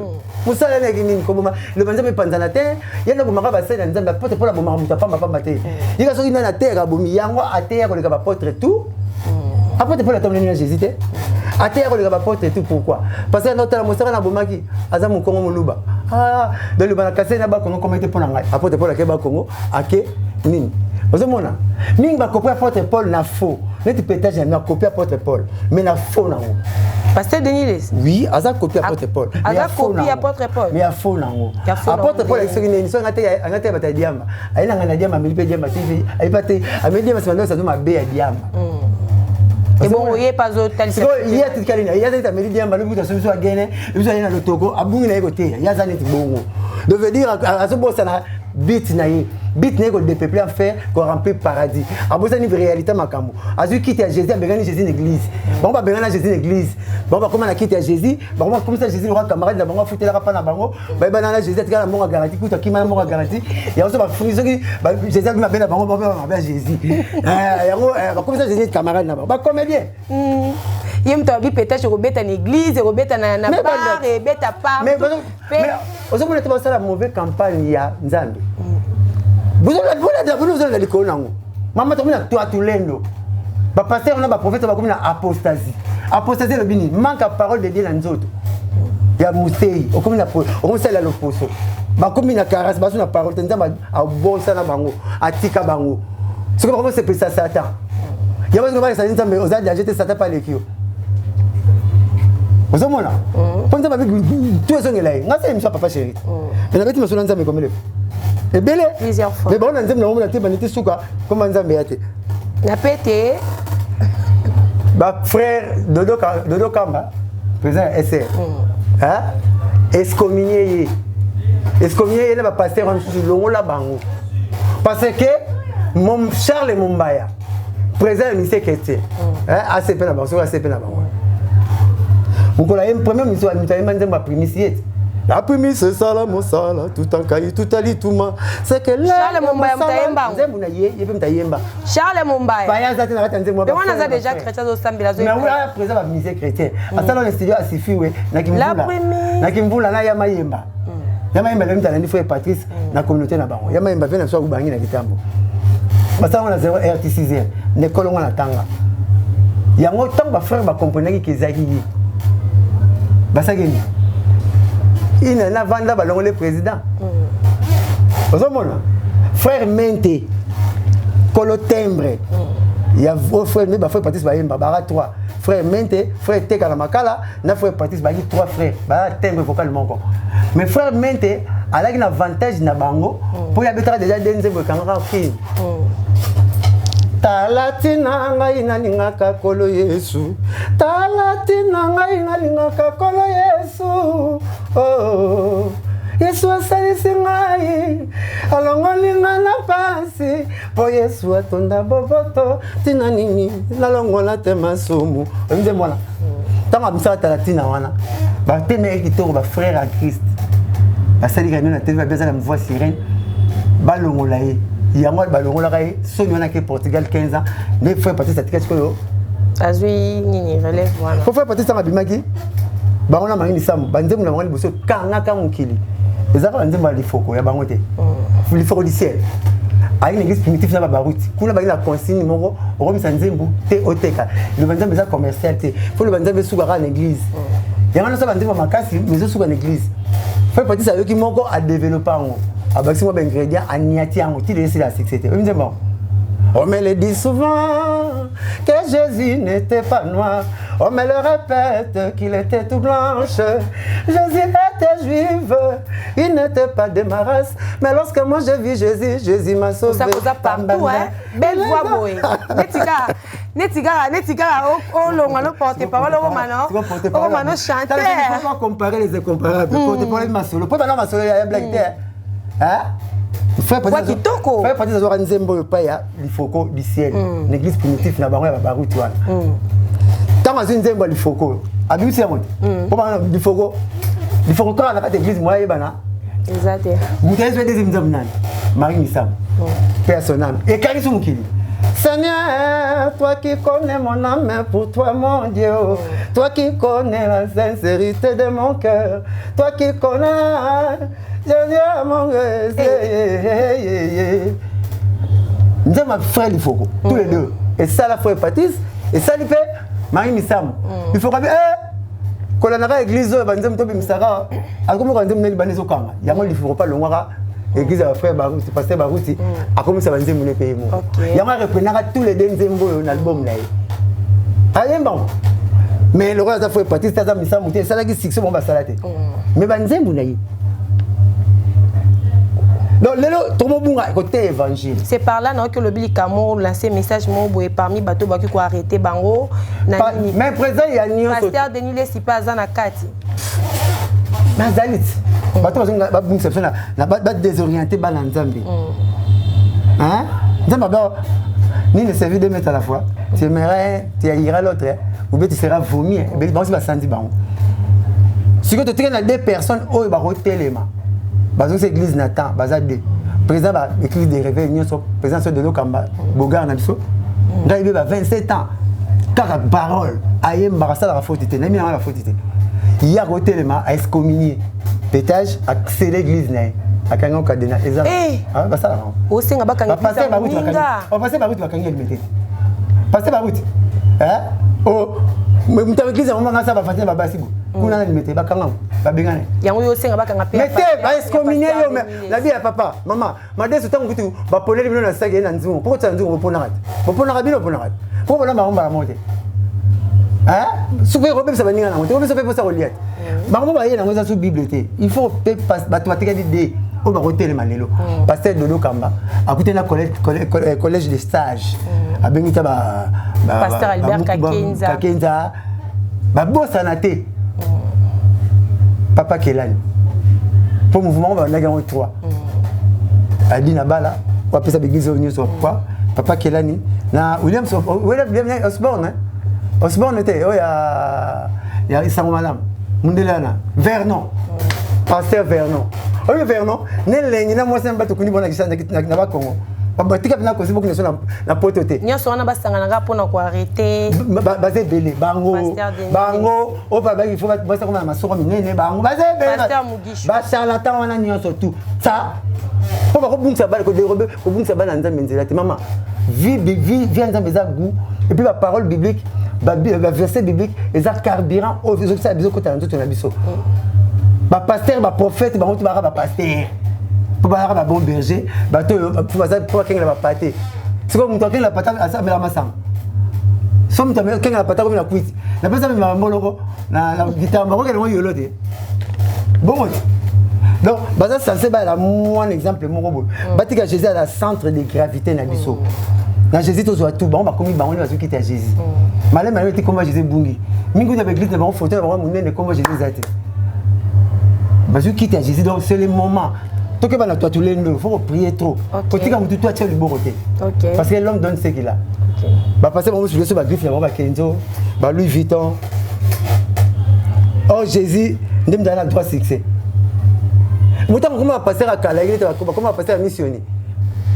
Moussa Leneginin, comme le Banzame Panzanate, il y a un moment où il y a apôtre Paul à Bomamouta, pas ma il y a un moment à terre à Bomiyango, à terre, on est apôtre tout. Apôtre Paul a tombé dans Jésus. À terre, on est apôtre tout. Pourquoi? Parce que notre Moussa n'a Bomaki, Azam Kongo Moluba. Ah, dans le Banakase, n'a pas comment était pour l'anglais. Apôtre Paul a Keba Congo, à Ké, Nin. Vous savez, Ning va copier apôtre Paul n'a faux. N'est-ce pas jamais copier apôtre Paul, mais n'a faux n'a haut. Pasteur Denis. Oui, Aza copie apôtre Paul. Aza copie apôtre Paul. Mais à faux n'a haut. Apôtre Paul est une émission à ngate bata diamba. Aïna ngana diamba milipe diamba TV. Aïe pate, amé diamba c'est maintenant ça doit m'abbé à diamba. Et bon, il y a pas d'autre tel. Il y a tout calina. Il y a des amé diamba le bout de celui soit gagné. Il y a le Togo. Abou n'a écouté. Il y a ça n'est bon. De veut dire à ce bon ça n'a bit naïe. Bit n'est que des peuples en faire qu'on remplit paradis. À besoin d'une réalité makambo. À celui qui était Jésus, a besoin de Jésus une église. Bon, va besoin de Jésus une église. Bon, va comment on a quitté Jésus. Bon, comme ça Jésus le roi camarade, d'abord on va foutre la rapa na bango. Bah, ben là Jésus, tu as la mort garantie. Écoute, qui m'a mort garantie. Et on se va foutre qui. Bah, Jésus m'a bien la bango, bah, ben Jésus. Comme ça Jésus camarade na bango. Bah, comédien. Il y a un peu peut-être Robert en église, Robert en bar, et bête à part. Mais vous avez fait la mauvaise campagne il y a Nzambe. Vous avez l'école. Maman, tu as tout à tout l'endo. Pasteur, on a un prophète, on a comme une apostasie. Apostasie, le bini, manque la parole de Dieu dans les autres. Il y a Mousseï, on comme une l'opposition. Comme une caresse, on a parole, on a bon ça, à Tika Bango. C'est comme c'est ça, Satan. Il y a des gens qui ont dit que Satan par les kios. Vous savez, quand on a vu tout le monde là, on a dit que papa chéri. On a dit que je suis comme le. Et belé. Plusieurs fois. Mais bon, on a dit que on a été souka comme on a été. La pété. Bah frère Dodo Kamba, président SR. Hein? Excommunié. Excommunié, il va passer en long la bango. Parce que mon Charles Mumbaya, président du lycée Kétier. Hein? ACP na bango, ACP na bango. Vous avez une première mission, vous avez demandé ma primiciette. La première c'est ça la mosala, tout en caillou, tout ali tout ma. C'est que là Charles Mumbaya mtaemba. Charles Mumbaya. Baya zati na ratanze moi. Mais on a déjà chrétien au Sambila. Mais oui, président va ministère chrétien. Asa dans le studio a sifi we na kimvula. Na kimvula na yama yemba. Yama yemba le mtana ni frère Patrice na communauté na bango. Yama yemba vena so kubangi na kitambo. Basa on a 0 RT6 l'école on a tanga. Yango tant ba frère ba comprendre ki ezaki. Basa geni. Il n'a pas vendu ballon le président. Vous savez, frère Mente, Colotembre, il y a vos frères, mais frère Patrice Baye, Barbara 3. Frère Mente, frère Teka Makala, na frère Patrice Baye 3 frères. Bah timbre vocalement encore. Mais frère Mente, elle a un avantage na bango pour y habiter déjà denze bokanga film. Talatina ngai nalingaka kolo Yesu. Talatina ngai nalingaka kolo Yesu. Oh. Yesu asalisi ngai alongoli nga na pasi po Yesu atonda boboto tina nini nalongola te masumu nze mwana ntango misala tala tina wana bateme kitoko bafrère en Christ basali réunion na télé babeza na voix sirène balongola ye yango balongolaka ye soni wana ke Portugal 15 ans ne frère Patrice atika sikoyo azwi nini relève wana ko frère Patrice anga bimaki bango na mangini samu banzemu na bango liboso kangaka mokili ezaka banzemu ya lifoko ya bango te lifoko du ciel ayi na église primitive na babaruti kuna bangi na consigne moko okomisa nzembu te oteka le banzembu eza commercial te fo le banzembu esukaka na église yango nyonso banzembu ya makasi mais esuka na église frère Patrice ayoki moko adéveloppe yango abakisi mwa baingrédient aniati yango ti lesi la succès te oyinzembu yango on me le dit souvent que Jésus n'était pas noir. On me le répète qu'il était tout blanche. Jésus était juif, il n'était pas de ma race. Mais lorsque moi j'ai vu Jésus, Jésus m'a sauvé. Ça vous a partout, hein? Belle voix, boy. Netika, oh, l'on porte-parole, oh, mano, chanter. Il ne faut pas comparer les incomparables. Porte-parole, ma solo. Pourquoi ma solo, il y a un blague terre? Hein? Frère Patrice azora nzembo yo pa ya lifoko du ciel l'église primitive na bango ya baruti wana tango azwi nzembo ya lifoko abimisi yango po bana lifoko kaka na kati église moya yebana exacte mutu ayesi deuxième nzembo nani Marie Misam personnel ekanisi mokili Seigneur, toi qui connais mon âme, pour toi mon Dieu, toi qui connais la sincérité de mon cœur, toi qui connais, Seigneur mon Dieu, nous sommes frères du Foko, tous les deux, et ça la frère Patrice, et ça l'ipé, Marie Missam, il faut que quand on a l'église, on a dit que Misara, alors comment on a dit que Libanais au Kama, il y a moi il faut pas l'ongara. Église à frère Barouti, pasteur Barouti, a commencé à vendre mon pays. Il y a reprenant tous les deux dans l'album là. Allez bon. Mais le roi de frère Patrice, ça mis ça monter, ça là qui succès bon basalate. Mais banzembu na yi. Donc lelo tout le monde côté évangile. C'est par là non que le Bilikamo lancé message mobo et parmi bateau ba qui ko arrêter bango na nini. Mais présent il y a nion. Pasteur Denis les si pas na kati. Nazalit. Bato ba conception na ba désorienté ba na Nzambe. Hein? Nzambe ba ni ne servir de mettre à la fois. Tu aimerais, tu iras l'autre ou bien tu seras vomi. Ben bon si ba sandi bango. Si que tu traînes à deux personnes au ba hotelema. Bazo c'est église Nathan, baza deux. Président ba église des réveils nyonso, président de Lokamba, Bogar na biso. Ndaibe ba 27 ans. Kaka parole, ayemba ça la faute était, nami la faute était. Il y a hotelema à excommunier. Pétage accès l'église né à kango kadena eza ah ba ça o senga ba kangi passer ba route on passer ba route ba kangi limité passer ba route hein oh mais muta église on nga ça ba fater ba basibo kuna limité ba kango ba bengane yango yo senga ba kanga pe mais ba excommunier yo la vie à papa maman madé ce temps kutu ba polele bino na sage na nzumo pourquoi ça nzumo pona rat bino pona rat pourquoi la maromba la monter hein souper robem ça va ninga na monter robem ça fait pour ça relier bango ba yena ngoza su bible te il faut peut bato batika di o ba hotel malelo pasteur de Lokamba akute na collège de stage abengita ba pasteur Albert Kakenza ba bossa na te papa Kelani pour mouvement ba na gango 3 adina bala wa pesa begizo nyuso kwa papa Kelani na William Osborne était oh ya isango malam Mundelana, Vernon, pasteur Vernon. Oui, Vernon, n'est pas moi, c'est un bateau qui n'a pas Congo. Batika na kosi beaucoup na potote. Nyonso wana basanga nga pona ko arrêter. Basé belé bango. O baba il faut basa comme na masoko minene bango. Basé belé. Pasteur Mugisho. Ba charlatan wana nyonso tout. Ça. Faut pas bungsa bal ko dérober, ko bungsa bal na nzambe nzela te mama. Vie nzambe za goût et puis la parole biblique. Verset biblique et ça carburant aux autres ça biso côté tout na biso ba pasteur ba prophète ba mutu ba pasteur pour ba bon berger ba to pour kenga ba pâté c'est comme mutu kenga la pâté ça mais la masang so mutu kenga la pâté comme la cuite na pesa ma moloko na guitare ba ko ke no yolote bon donc baza censé ba la un exemple mon robot batika Jésus à la centre de gravité na biso. Na Jésus tous tout bon ba komi bango bazo quitter Jésus. Malé était comme Jésus bungi. Mingu na l'église na ba photo na ba munene comme Jésus zate. Parce que quitte à Jésus, donc c'est le moment. Tant que tu l'as, il faut prier trop. Faut que tu toi tu es le bon côté. Parce que l'homme donne ce qu'il a. Bah passer mon sur le griffe, bah Kenzo, bah Louis Vuitton. Oh Jésus, nous donne le droit succès. Pourtant comment passer à Kalaï, comment passer à missionner.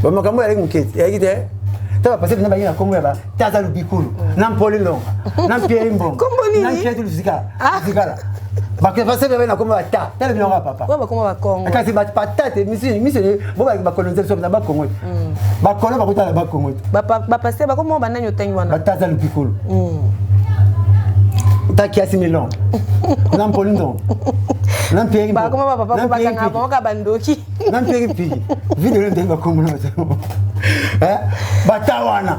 Bah moi comment aller m'inquiète. Et dit tu vas passer dans la comme là, Taza Lubikulu, Nampoli Long, Nampierre Mbong, Nampierre Tulzika. Parce que passer vers la comme ta, tel bien papa. Ouais, bah comment va Congo. Quand c'est pas tête, missionner, bon bah colonisation na ba Congo. Ba Congo ba kuta na ba Congo. Ba passer ba comment banana yotangi wana. Ba Taza Lubikulu. Ta kiasi milon. Nampoli Long. Nampierre Mbong. Ba comment va papa ko batanga ba ka bandoki. Nampierre Pi. Vidéo ndenge ba Congo. Batawana.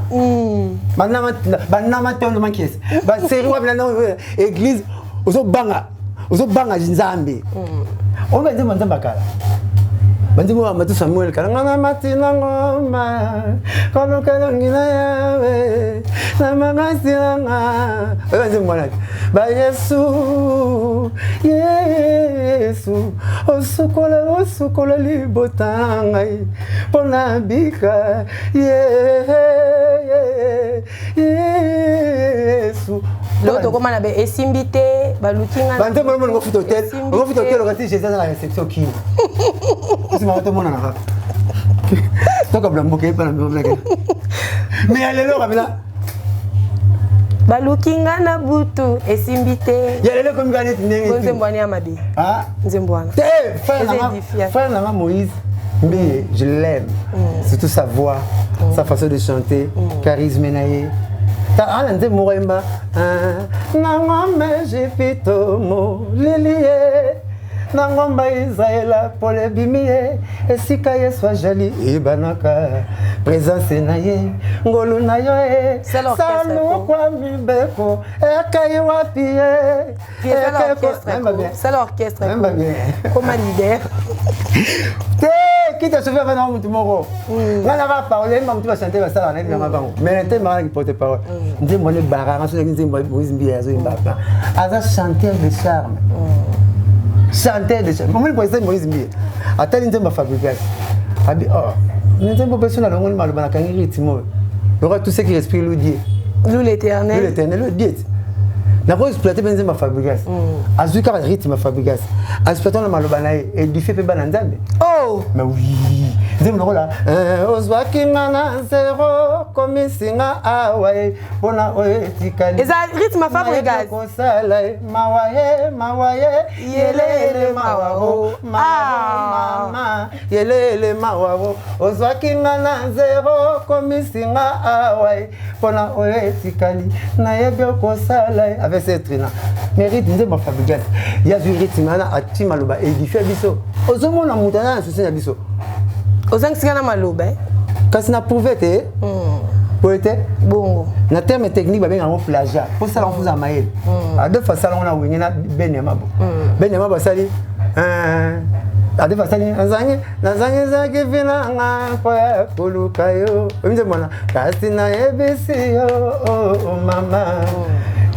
Banama tondo mankesi. Ba série wa bana église ozo banga Nzambe. On va dire Nzambe kala. Bandi mo amatu Samuel kala ngana matina ngoma. Kono kala ngina yawe. Na magasi nga. Bandi mo na. Ba Yesu. Osukola libotangai. Pona bika. Yesu. L'autre comment on avait esimbité, balukinga. Bande mo mo foto hotel. On foto hotel quand Jésus dans la réception qui. C'est ma tout mon na. Toka blamboke pa na blague. Mais allez là là. Balukinga na butu esimbité. Yalele comme gagner ndenge. Nzembwani amabi. Ah, Nzembwana. Frère Nana Moïse. Mais je l'aime. Surtout sa voix, sa façon de chanter, charisme naïe. Ta ande moremba nangombe jipito mo lilie nangomba Israela pole bimie esika Yesu ajali ibanaka présence naye ngolu nayo salu kwa mibeko ekai wapi c'est l'orchestre comme leader qui t'a sauvé avant de mourir. On va parler, mais tu vas chanter la salle en aide. Mais tu es porte-parole. Nous sommes les barrages, nous sommes les Moïse Mbiazo Mbaba. Aza chanteur de charme. Chanteur de charme. Comment il peut être Moïse Mbiazo? Attends, nous sommes fabriqués. Abi oh, nous sommes pas besoin de l'ongole malobana quand il rythme. Il y aura tout ce qui respire le Dieu. Nous l'éternel. Nous l'éternel, le Dieu. Na ko exploiter benze ma fabrication azuka rythme fabrication exploiter na malobana et du fait pe bana Nzambe. Oh mais oui nzembo lokola ozwaki ngana zero komisinga awaye pona oetikali eza rythme fabrication kosala mawaye yelele mawao mama yelele mawao ozwaki ngana zero komisinga awaye pona oetikali na yebyo kosala avec cette trina mérite nzembo fabrication il y a du rythme na ati maloba édifié biso ozomona mutana na souci na biso ozangisika na maloba kasi na prouvé te poete bongo na terme technique ba benga ngo plagiat pour ça on vous a maïl à deux fois ça on a wengena benyamabo benyamabo sali à deux fois sali nazangi zaki vina nga kwa kulukayo nze mwana kasi na ebisi yo mama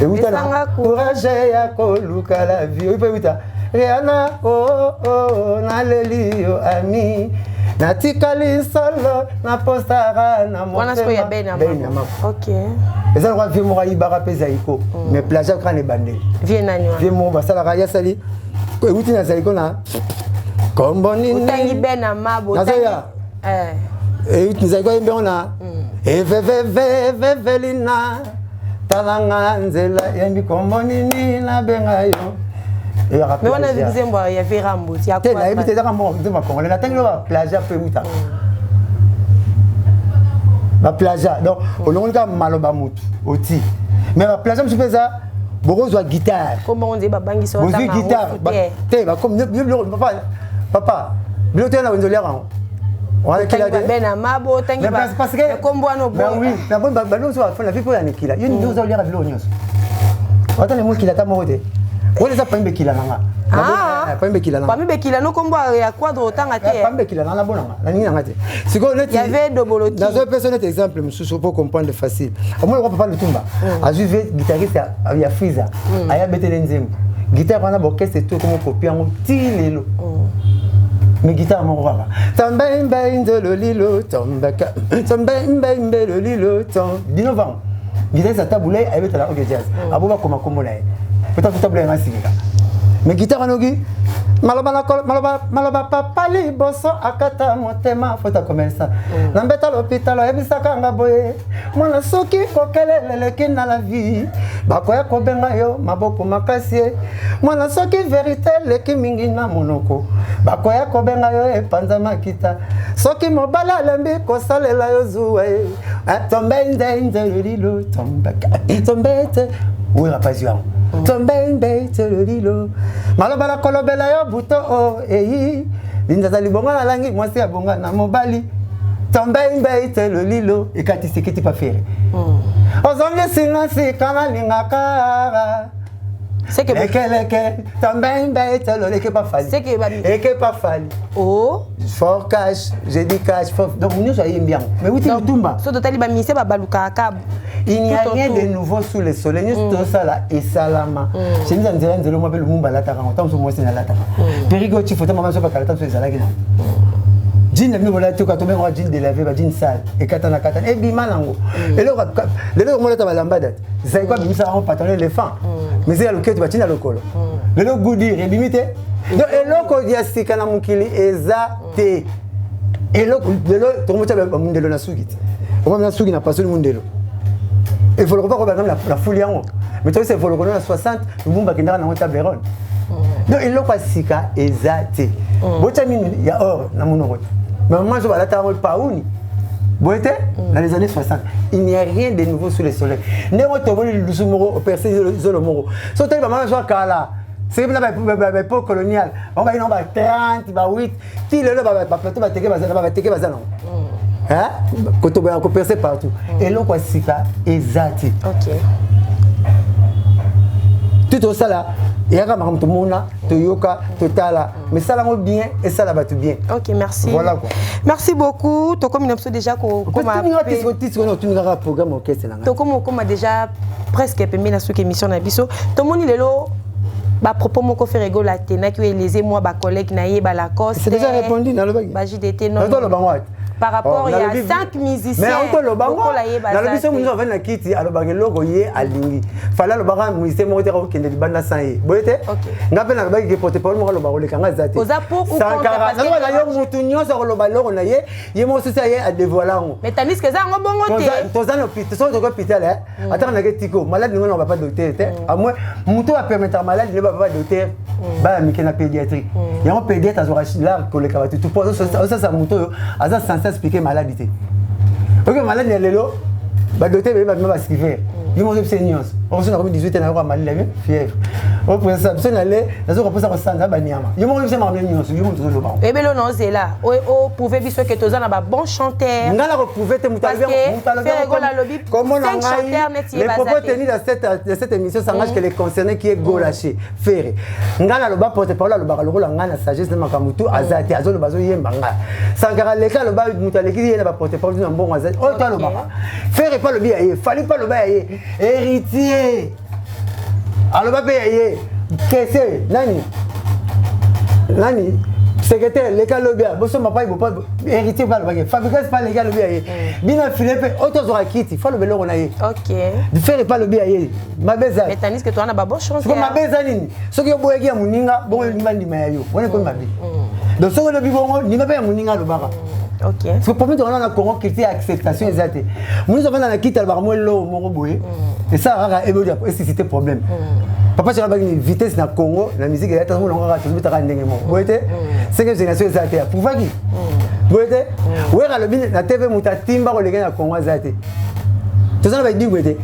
et oui t'as courage ya koluka la vie oui peut Rihanna oh na lelio ami na tikali solo na postara na motema wana ya Benyama. OK eza kwa vie mo ibara peza iko mais plagiat quand les bandé vie nani wana vie mo basala raya sali ko uti na zaiko na kombo nini utangi Benyama bo et uti zaiko imbe ona e velina talanga nzela yembi kombo nini na bengayo. Mais on a vu que il y avait Rambo. Il y a quoi? Il y a des Rambo. On a tenu la plagiat peu muta. La plagiat. Donc on a maloba mutu oti. Mais la plagiat je fais ça. Beaucoup de guitare. Comment on dit babangi sur ta guitare. Té ba comme papa. Biloté na wenzolia rango. On a kila de. Benyama bo tangi ba. Parce que kombo no bo. Oui, na bon ba no so fa na vie pour la nikila. Yoni dozo lira bilo nyos. Watane mo kila ta morode. On les a pas imbécile nanga. Ah, pas imbécile nanga. Pas imbécile no kombo ya quadre otanga te. Pas imbécile nanga bonanga. La nini nanga te. Si ko net. Il y avait Doboloti. Dans un personnel exemple, monsieur pour comprendre facile. Moi on peut pas le tumba. A juvé guitariste ya Friza. Aya betele nzembo. guitare wana orchestre tout comme copie en tilelo mais guitare mon roi tombe mbe le lilo tombe mbe le lilo tombe dinovant guitare ça taboulé avec la rock jazz aboba koma komola peut-être taboulé ngasika mais guitare anogi maloba papa liboso akata motema fota komelsa nambeta l'hôpital ebisaka nga boye mwana soki kokeleleleki na la vie bakoya kobenga yo maboko makasi mwana soki verité leki mingi na monoko bakoya kobenga yo epanza makita soki mobali alembi kosalela yo zuwa tombe nze lilo tombete wira pasi yango tombe le lilo malobala kolobela yo buto o eyi linzaza libonga na langi mwasi ya bonga na mobali tombe le lilo ekati sekiti pa fere ozongi singa sikana lingaka leke tombe le leke pa fali eke pa fali oh fort cash j'ai dit cash fort donc nous soyons bien mais oui tu tumba so totali ba mise ba baluka kabu. Il n'y a rien de nouveau sous le soleil. Nous sommes ça là et salama. J'ai mis en direct de l'homme le mumba la tara. Tant que moi c'est la tara. Perigo tu faut maman sur pas calata sur ça là. Jean est venu voilà tout quand on met un jean de laver, jean sale et katana katana et bimanango. Et le moi là ta lambada. C'est quoi bimisa on patronner l'éléphant. Mais c'est le quête batina le colo. Le goudi rebimite. Donc et le ko dia sikana mukili ezate. Et le tout le monde a mundelo na sugit. On na sugi na pas le mundelo. Il faut le revoir comme la folie en haut. Mais toi, c'est pour le connaître à 60, le monde va gagner dans la table. Donc, il n'y a pas si cas exact. Il y a or dans mon route. Mais moi, je vais la table pas où. Dans les années 60, il n'y a rien de nouveau sous le soleil. Néo Tobo, le Soumoro, percé le Moro. Sauter le maman, je là. C'est la époque coloniale. On va y en avoir 30, 8. Qui le plateau va teker bazan. Hein? Quand on va percer partout. Et l'on va s'y faire exact. Ok. Tout ça là, il y a un peu de monde, Toyoka, Totala, mais ça là bien et ça là va tout bien. Ok, merci. Voilà quoi. Merci beaucoup. Tu comme une déjà qu'on a déjà presque permis la sous émission na biso. Tout le monde il est là. Ba propos moko fait rigoler la tena qui les moi ba collègue naïe ba la cause. C'est déjà répondu dans le bague. Ba JDT non. Par rapport il y a 5 musiciens. Mais encore le bango. Dans le biso nous avons na kiti alors ba logo yé alingi. Fala le baga musicien mo tera ko kende libanda sanyi. Boyete? OK. Ngape na ba ki porte parole mo lo ba le kanga zate. Oza pour ou Sankara. Na ba yo mutu nyonso ko lo ba logo na ye, ye mo sosi ye a dévoiler ngo. Mais tanis que ça ngo bongo te. Tozana hôpital, so to hôpital hein. Attends na ke tiko, malade ngo on va pas docteur te. À moins mutu a permettre malade ne va pas docteur. Ba mi na pédiatrie. Il y a un pédiatre azora là ko le kabatu. Tu poses ça mutu aza censé expliquer maladie. OK, malade est là. Ba docteur va ce qu'il fait. Il m'a dit c'est nuance. On se a 18 ans mal la fièvre. On peut ça c'est aller, ça on peut ça ressentir ba niama. Il m'a dit c'est mal nuance, il m'a dit le bon. Et ben non c'est là. O prouver biso que toza na ba bon chanteur. Ngala reprouver te mutaliber comment on a les propos tenus dans cette émission s'engage que les concernés qui est golaché faire. Ngala lo ba porte parole lo ba lo la ngana sagesse de makamutu azati azolo bazo yemba nga. Sangara leka lo ba mutaleki yena ba porte parole na bon azati. O to lo ba. Faire pas le bien, fallait pas le ba héritier. Alors va payer. Qu'est-ce nani? Nani? Secrétaire, les cas lobby, bosso ma pas héritier pas le baguet. Fabricant pas les gars lobby. Bien Philippe, auto sur kit, il faut le vélo on a. OK. De faire pas le bien. Ma beza. Mais tanis que toi on a ba bon chance. C'est ma beza nini. Ce que boye ya muninga, bon ndimandi mayo. On est comme ma vie. Donc ce que le bibongo, ni ma ba muninga le bara. OK. Parce que pour nous, on a un Congo qui était acceptation exacte. Nous avons un kit à l'barmoelo, Moroboé. Et ça, c'était problème. Papa, j'ai une vitesse dans le Congo, la musique est tellement longue, tu peux te rendre indéniablement. Vous voyez, c'est que génération exacte. Pour voir qui? Vous voyez, où est le bin, la TV muta timba ou les gars dans le Congo exacte. Tout ça va être dit, vous voyez.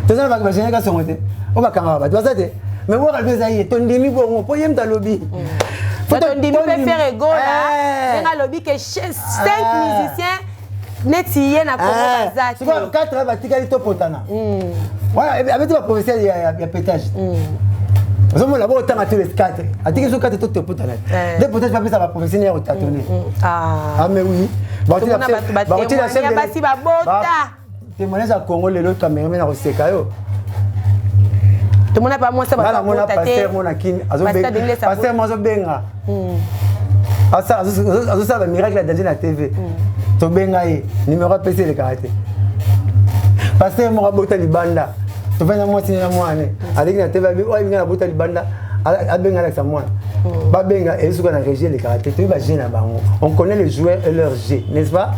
Tout ça va être génération exacte. On va camarade, tu vois ça? Mais où est le besaïe? Ton demi bon, pour y aller dans le lobby. Faut ton demi peut faire ego là. Dans le lobby que 5 musiciens netiyé na Congo bazati. Tu vois, 4 batikali to potana. Voilà, avec toi professeur il y a pétage. Parce que moi là-bas autant à tous les 4. À dire que sur 4 tout potana. Des potages pas ça va professionnel au tâtonner. Ah mais oui. Bah tu la chef de basi ba bota. Témoignage à Congo les autres caméramans na Oseka yo. Tout le monde n'a pas moi ça va pas pasteur mon akini pasteur moi zo benga ça va miracle dans la TV to benga numéro PC le karaté pasteur mo bota libanda to vena moi sina mwana avec la TV o ibinga bota libanda a benga la samwana ba benga et suka na régie le karaté to ba jeune bango on connaît les joueurs et leur jeu n'est-ce pas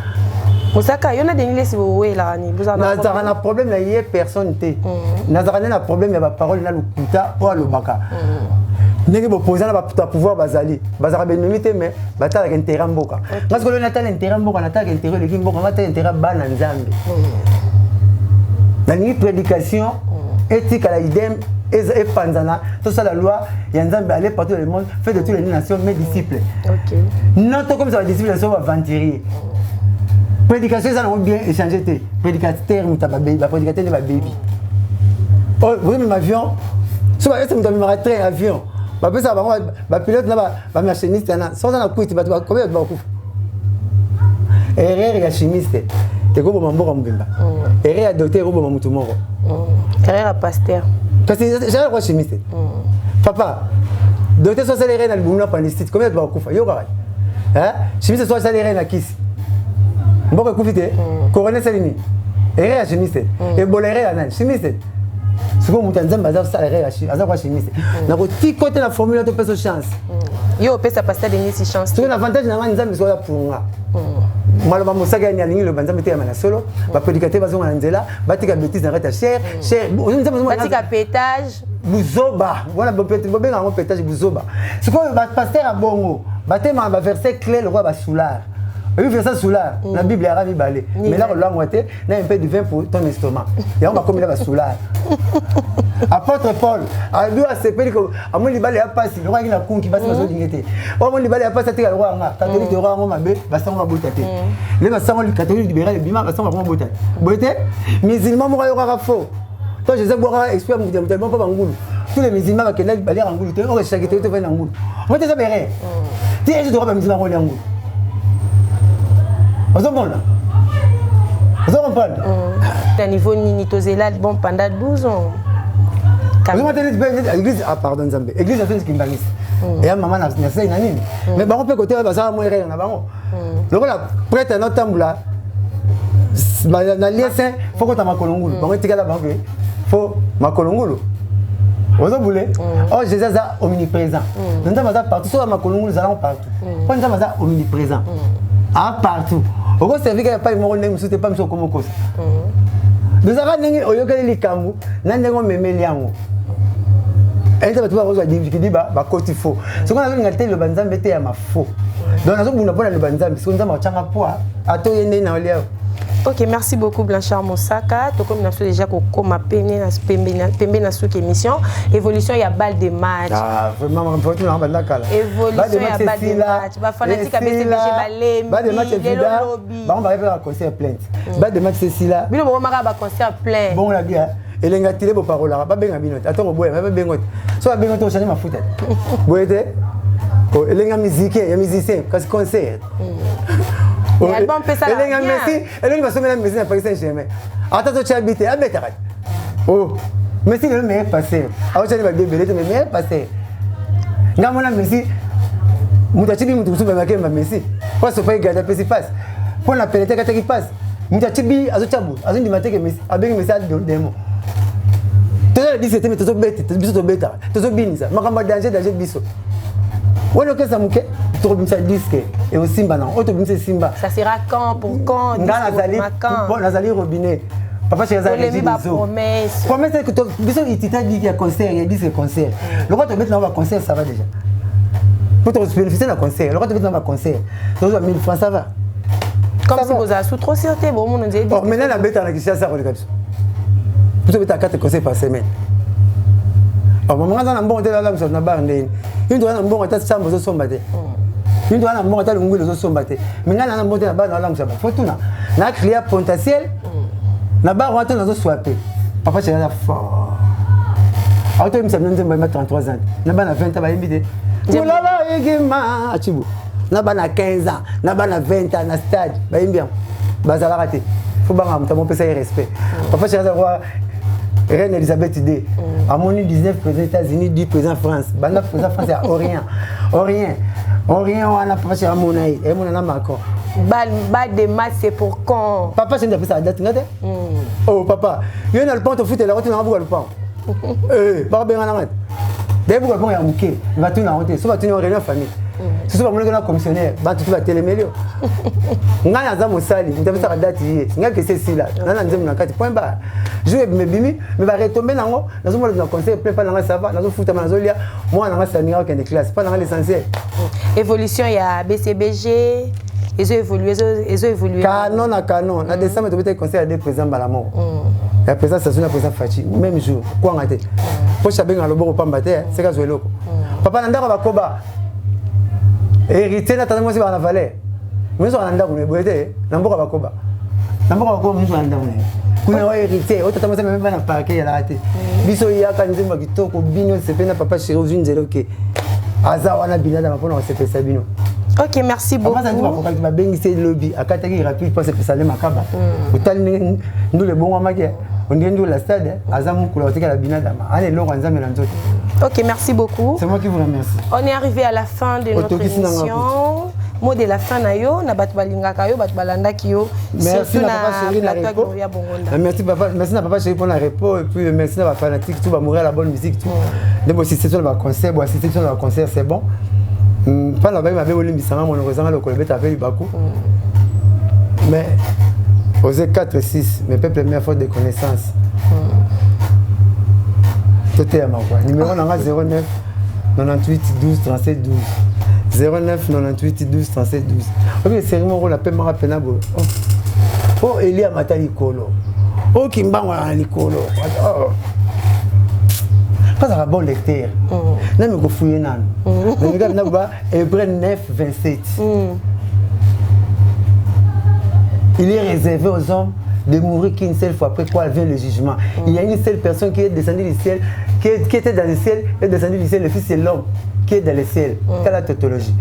Mosaka, il y en a des milliers si vous voyez là. Vous en avez un problème, il y a personne. Vous avez un problème, il y a parole, il y a le puta ou le baka. Vous avez posé un pouvoir basali. Basara benumité, mais bataille avec un terrain boka. Parce que l'on a un terrain boka, on a un terrain de Kimboka, on a un terrain ban en Zambie. Dans une prédication éthique à la idem et panzana, tout ça la loi, il y a un Zambie aller partout dans le monde, fait de toutes les nations mes disciples. Non, comme ça, les disciples sont aventuriers. Prédication, ça n'a bien échangé. Prédicateur, prédicateur de ma baby. Oh, vous avez un avion. Si vous avez un train, avion. Ma pilote, ma machiniste, sans un coup, combien de temps? Erreur, la chimiste. Et vous avez un bon mbimba. Erreur, docteur, vous avez un tumoro. Erreur, pasteur. Parce que j'ai un chimiste. Papa, docteur, soit salaire dans le boulot pandistique. Combien de temps? Chimiste, soit salaire dans la kiss. Mboko kufite corona salini ere ya chimiste e bolere ya nani chimiste siko mutanza mbaza salere ya chimiste aza kwa chimiste na ko ti côté la formule to peso chance yo pesa pasteur de nisi chance tu na avantage na nzambe so ya punga maloba musaka ya ningi lo banza mete na solo ba prédicateur bazonga nzela batika bêtise na reta cher nzambe batika pétage buzoba voilà bobenga ngo pétage buzoba siko ba pasteur a bongo batema ba verset clé le roi ba soular. Oui, fait ça sous là. La Bible est arabe balé. Mais là, on l'a moitié. Là, un peu de vin pour ton estomac. Et on va comme il va sous là. Apôtre Paul, à deux à CP, à mon libale a passé. Le roi qui n'a con qui passe ma zone dignité. Au mon libale a passé à le roi. Catholique de roi, on m'a bé, bassin ma beauté. Les bassins catholiques libérés, les bimans, bassin ma beauté. Beauté, musulmans, mon roi faux. Toi, je sais boire expert, mon diable, tellement pas Angoulou. Tous les musulmans qui ont balé Angoulou, on va chaque été, tu vas en Angoulou. On te sabéré. Tu es juste droit à musulmans en Angoulou. Vous comprenez? À niveau Ninitozela, bon, pendant 12 ans. L'église, ah pardon, Zambé. L'église a fait ce qu'il m'a dit. Et maman n'a pas fait une. Mais on peut côté, ça va mourir. Donc là, prête à notre temps là. Dans l'ISN, il faut que tu aies ma colongoule. Il faut ma colongoule. Vous voulez? Oh, Jésus est omniprésent. Nous sommes partout. Soit ma colongoule, nous allons partout. Nous sommes omniprésent. Ah, partout. Au moins, c'est vrai qu'il n'y a pas de monde qui ne pas comme ça. Nous avons dit que les Kamou, nous avons mis les Liango. Et ça va tout avoir dit que bah côté faux. Ce qu'on a vu ngalité le banzam était à ma faux. Donc nous avons pas le banzam parce que nous avons changa poa à to yende na olia. Ok, merci beaucoup Blanchard Mosaka. Tout comme nous avons déjà comme à peine na sous émission. Évolution il y a balle de match. Ah vraiment on peut tout en bas de la cala. Évolution il y a balle de match. Ba fanatique a BCBG balé. Balle de match évident. Bah on va faire un concert plein. Balle de match c'est là. Bino bon mara ba concert plein. Bon la bien. Et les gars tiré vos paroles là. Pas bien binote. Attends boy, pas bien gote. Soit bien gote changer ma foutette. Boyete. Oh, les gars musiciens, il y a musiciens, qu'est-ce concert. L'album peut ça. Elle va se mettre la musique à Paris Saint-Germain. Attends, tu as habité à Bétarat. Oh, mais c'est le meilleur passé. Alors, tu as dit que le meilleur passé. Quand on a Messi, Moutachibi Moutoussou Bamaké m'a Messi. Pourquoi ce pas garder Pessi passe? Pour la pénétrer qui passe. Moutachibi Azochabou, Azun du matin que Messi, avec Messi à démon. Tu as dit que c'était tout bête, tout bête, tout binza. Makamba danger biso. On a ça mouké, tu as disque et au Simba non, autre Simba. Ça sera quand pour quand? Bon, Nazali robinet. Papa chez Nazali dit promesse. Promesse que tu il t'a dit qu'il y a concert, il a dit c'est concert. Le roi te mettre dans un concert, ça va déjà. Pour te bénéficier d'un concert, le roi te mettre dans un concert. Donc 1000 francs ça va. Comme si vous avez sous trop certé, bon on nous dit. Oh, maintenant la bête à la question ça regarde. Vous avez 4 concerts par semaine. Oh, maman dans un bon hôtel là sur na bar ndeni. Une doit un bon hôtel chambre zo sombate. Une doit un bon hôtel ngulu zo sombate. Maintenant na bon hôtel bar na langue ça. Faut tout na client potentiel. Na bar on attend zo swapper. Papa c'est là fort. Auto me semble nzemba 33 ans. Na ba na 20 ans ba invité. Tu la ba egima achibu. Na ba na 15 ans, na ba na 20 ans na stade. Ba imbia. Ba za la raté. Faut ba ngam ta mon pesa respect. Papa c'est là Reine Elisabeth II. À mon 19 président des États-Unis, 10 président France. Banda président France, c'est Orient. Orient, on a pas chez Amonaï. Et mon Macron. Bal de match, c'est pour quand? Papa, c'est une date, regardez. Oh, papa. Il y a un alpin, tu fout la route, il y a un bout d'alpin. Par bien en arrête. Dès que vous avez un bouquet, il va tout en route. Soit tu es en réunion famille. Si vous avez un commissionnaire, tu vas télémélior. On a un zamo sali, vous avez sa date hier. On a que c'est là. On a un zamo nakati point barre. Je vais me bimi, mais va retomber dans l'eau. Dans un moment de conseil, plein pas dans la savane, dans un foot à Mazolia. Moi, on a un sanira qui est classe, pas dans l'essentiel. Évolution, il y a BCBG. Ils ont évolué. Canon à canon. En décembre, tu as conseil à des présidents Balamo. La présidente, c'est une présidente Fachi. Même jour. Quoi en été? Pour chaque bien à l'obor au Pambate, c'est qu'à jouer loco. Papa Nanda va Koba. Héritier, n'a pas de la vallée. Nous sommes en Nanda, on est boité. Namboka va Koba. Namboka va Koba, nous sommes en Nanda. Nous sommes héritiers. Autant que même pas dans le parquet, il y a la raté. Biso Yaka, nous sommes qui toko, Bino, c'est pas papa chez Rosine Zeloke. Aza, on a Bina dans ma peau, on s'est fait Sabino. Ok, merci beaucoup. Tu vas bien essayer de lobby. À Kataki, rapide, pour se faire saler ma cabane. Nous, les bons magas, on vient de la stade. Azamou, Koulaotika, la Binadama. Allez, Laurent, Zam et Lanzote. Ok, merci beaucoup. C'est moi qui vous remercie. On est arrivé à la fin de notre émission. Mot de la fin, Nayo, Nabat Balingaka, Bat Balanda Kyo. Merci, papa. Merci, papa, chéri, pour la repos. Et puis, merci, à fanatique, tout va mourir à la bonne musique. Donc, si c'est sur le concert, si c'est sur le concert, c'est bon. Pas la même avec Misama, mon rosana, le colbet a fait du Bakou. Mais, osez 4 6, mes peuples première faute de connaissance. Tout est à ma voix. Numéro 09 98 12 37 12. 09 98 12 37 12. Ok, c'est mon rôle, la paix m'a penabo. Oh, Elia Matali Kolo. Oh, Kimbangwa Nikolo. Oh. Pas un bon lecteur. Non, mais fouiller nan. Le gars n'a pas Hébreu 9 27. Il est réservé aux hommes de mourir qu'une seule fois, après quoi vient le jugement. Il y a une seule personne qui est descendue du ciel, qui était dans le ciel, est descendue du ciel, le fils c'est l'homme qui est dans le ciel. Quelle est la tautologie?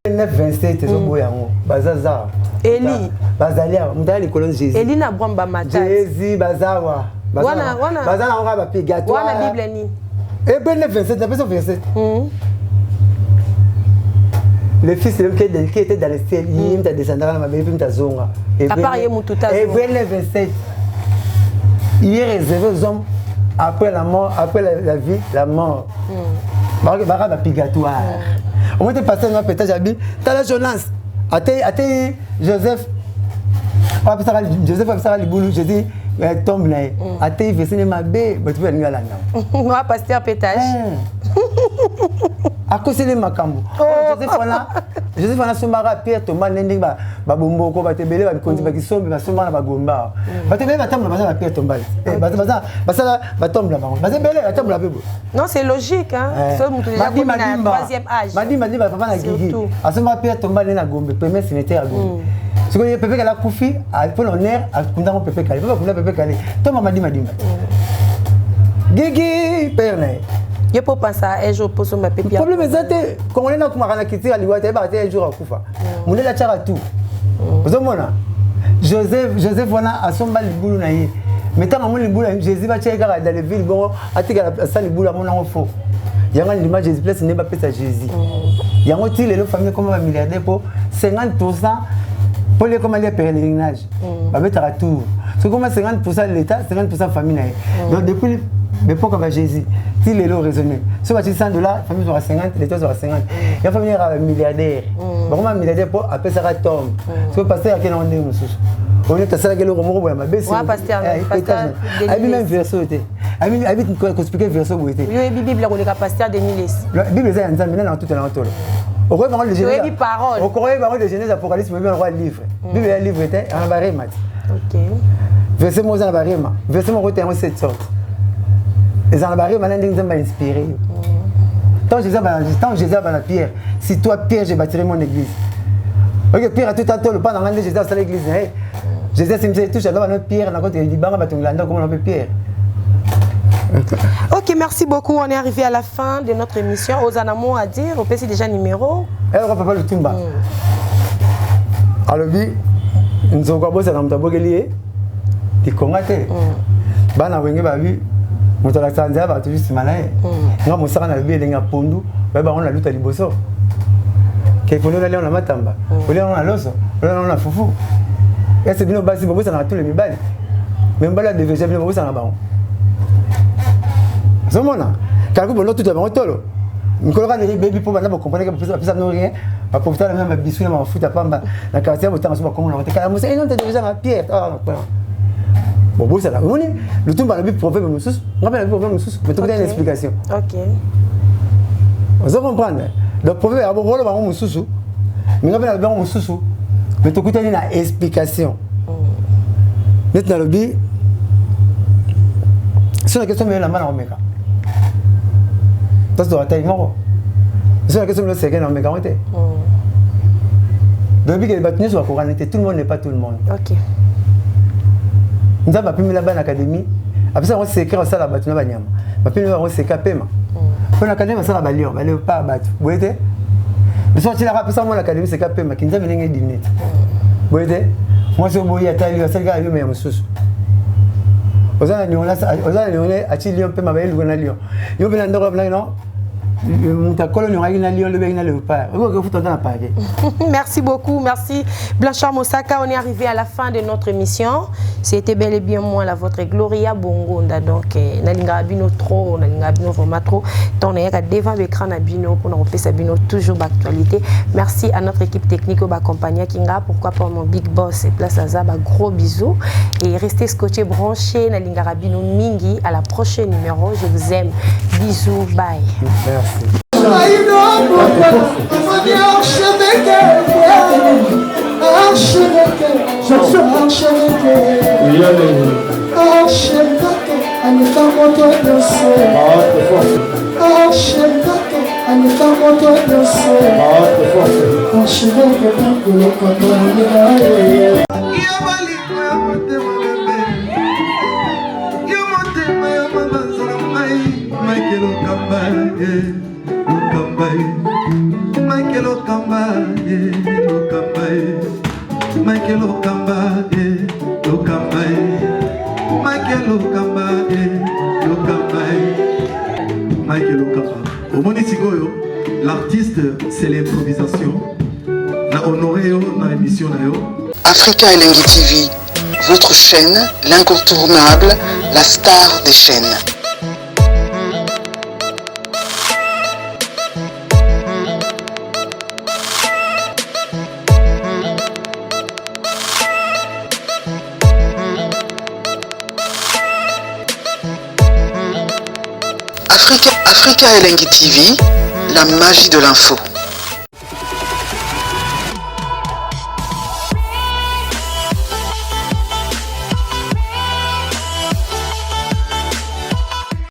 9 27, c'est un beau yango. Bazaza. Eli. Bazalia, mouta les colonnes Jésus. Eli na bramba matat. Jésus, Bazawa. Wana on va payer wana Bible ni. Et ben le 27, la personne 27. Le fils qui était dans le ciel, il t'a descendu dans ma bébé, il t'a zonga. À part Yemututa. Et ben le 27. Il est réservé aux hommes après la mort, après la vie, la mort. Bara va pigatoire. On va te passer un pétage à Bible. T'as la Jonas. Até Joseph. Joseph a fait le boulot, je dis. Tombe là, até il fait ma bé, mais tu vas venir là. Moi, pasteur pétage. À cause de Makambo. Joseph Fana Soumara, Pierre Thomas, Nendiba, Babombo, Batebele, Bakonzi, Bakisombe, Basomara, Bagomba. Batebele, Batom, la Pierre Tombal. Batom, la tombe la non, c'est logique, hein. Troisième âge. Madi, papa, la Guigui. À ce moment, Pierre Tombal, la Gombe, premier signataire à Gombe. Ce que Pépé Kala Koufi, pour l'honneur, à Kundamo Pépé Kala. Pourquoi Pépé Kala? Thomas Madi. Guigui, père. Je peux penser à un jour pour se mettre. Le problème est que quand on est dans le quitté à l'Iwata, il y a un jour à Koufa. On est là, tu as tout. Vous avez Joseph, voilà, à son bal de boulot. Mais tant que boulot, Jésus va checker dans les villes, à la boulot à mon enfant. Il y a une image de Jésus, ce n'est pas à Jésus. Il y a une famille comme un milliardaire pour 50%. Pour les commander pèlerinage, avec un tour. C'est comme 50% de l'État, 50% de famille. Donc depuis l'époque de Jésus, si les lots raisonnaient, si on a $100, la famille sera 50, l'État sera 50. Il y a une famille milliardaire. Comment un milliardaire pour appeler ça tombe? Parce que pasteur à quel endroit nous sommes? On est à ça que le roman est ma baisse. Moi, pasteur, il même verso. Il habite expliquer verso. Oui, Bible, on est pasteur de Milis. La Bible est un temps, maintenant tout est en au roi parole de Genèse. Au Corée parole de Genèse Apocalypse, mais bien le roi livre. Bible est un livre était en barème. OK. Verset moi en barème. Verset moi côté en cette sorte. Et en barème maintenant nous sommes inspirés. Tant Jésus a la pierre. Si toi Pierre, je bâtirai mon église. OK, Pierre a tout à temps le pas dans Jésus dans l'église. Jésus s'est touché à notre pierre dans côté Liban batunganda comment on appelle Pierre. Ok, merci beaucoup. On est arrivé à la fin de notre émission. Aux anamons à dire, au PC déjà numéro. Alors, papa le Tumba. Alors, nous avons bossé dans le tabou lié. Tu connais. bana wenge ba bi moto la sanza ba tu juste malaye nga mosaka na bi elenga pondu ba ba on la luta liboso ke pondu la leon na matamba ole on na loso ole on na fufu et c'est bino basi bobo ça na tous les mibali même bala de VG bino bobo ça na ba zomona kalku bono tout ba tolo nkoloka ne baby pour bana ba comprendre que ça no rien ba profiter la même bisu na mafuta pamba na quartier botanga so ba komona on te kala musa non te déjà na pierre ah bon bon ça là on est le tout ba le problème mususu ngaba le problème mususu mais tu as une explication OK vous comprenez le problème a bon rôle ba mususu mais ngaba le ba mususu mais tu as une explication maintenant le bi c'est la question mais la mal en meka ça doit être mort c'est la question le second en meka on était depuis que les bâtiments sont corrects tout le monde n'est pas tout le monde OK nous avons pu la bonne académie après ça on s'est créé ça la bâtiment banyama puis on s'est capé ma pour l'académie ça la balio pas battu vous voyez mais ça tu la rappelles ça moi l'académie c'est capé ma qui nous a mené 10 minutes vous voyez moi je boy atali ça gars yo mais mususu ozana ni on est à Chili on peut ma bailo na Lyon yo bien ndoko na non Merci beaucoup, merci Blanchard Mosaka. On est arrivé à la fin de notre émission. C'était bel et bien moi, la votre Gloria Bongonda. Donc, Nalinga Abino trop, Nalinga Abino vraiment trop. On est devant l'écran Abino pour nous faire Abino toujours d'actualité. Merci à notre équipe technique au compagnie Kinga. Pourquoi pas mon big boss et place à Zaba. Gros bisous et restez scotché branché Nalinga Abino Mingi. À la prochaine numéro. Je vous aime. Bisous, bye. Merci. Michael Okamba, Michael Okamba, Michael Okamba, Michael Okamba. Au Monisigoyo, l'artiste c'est l'improvisation. Na honoré dans l'émission Africa Elengi TV, votre chaîne, l'incontournable, la star des chaînes. Africa Elengi TV, la magie de l'info.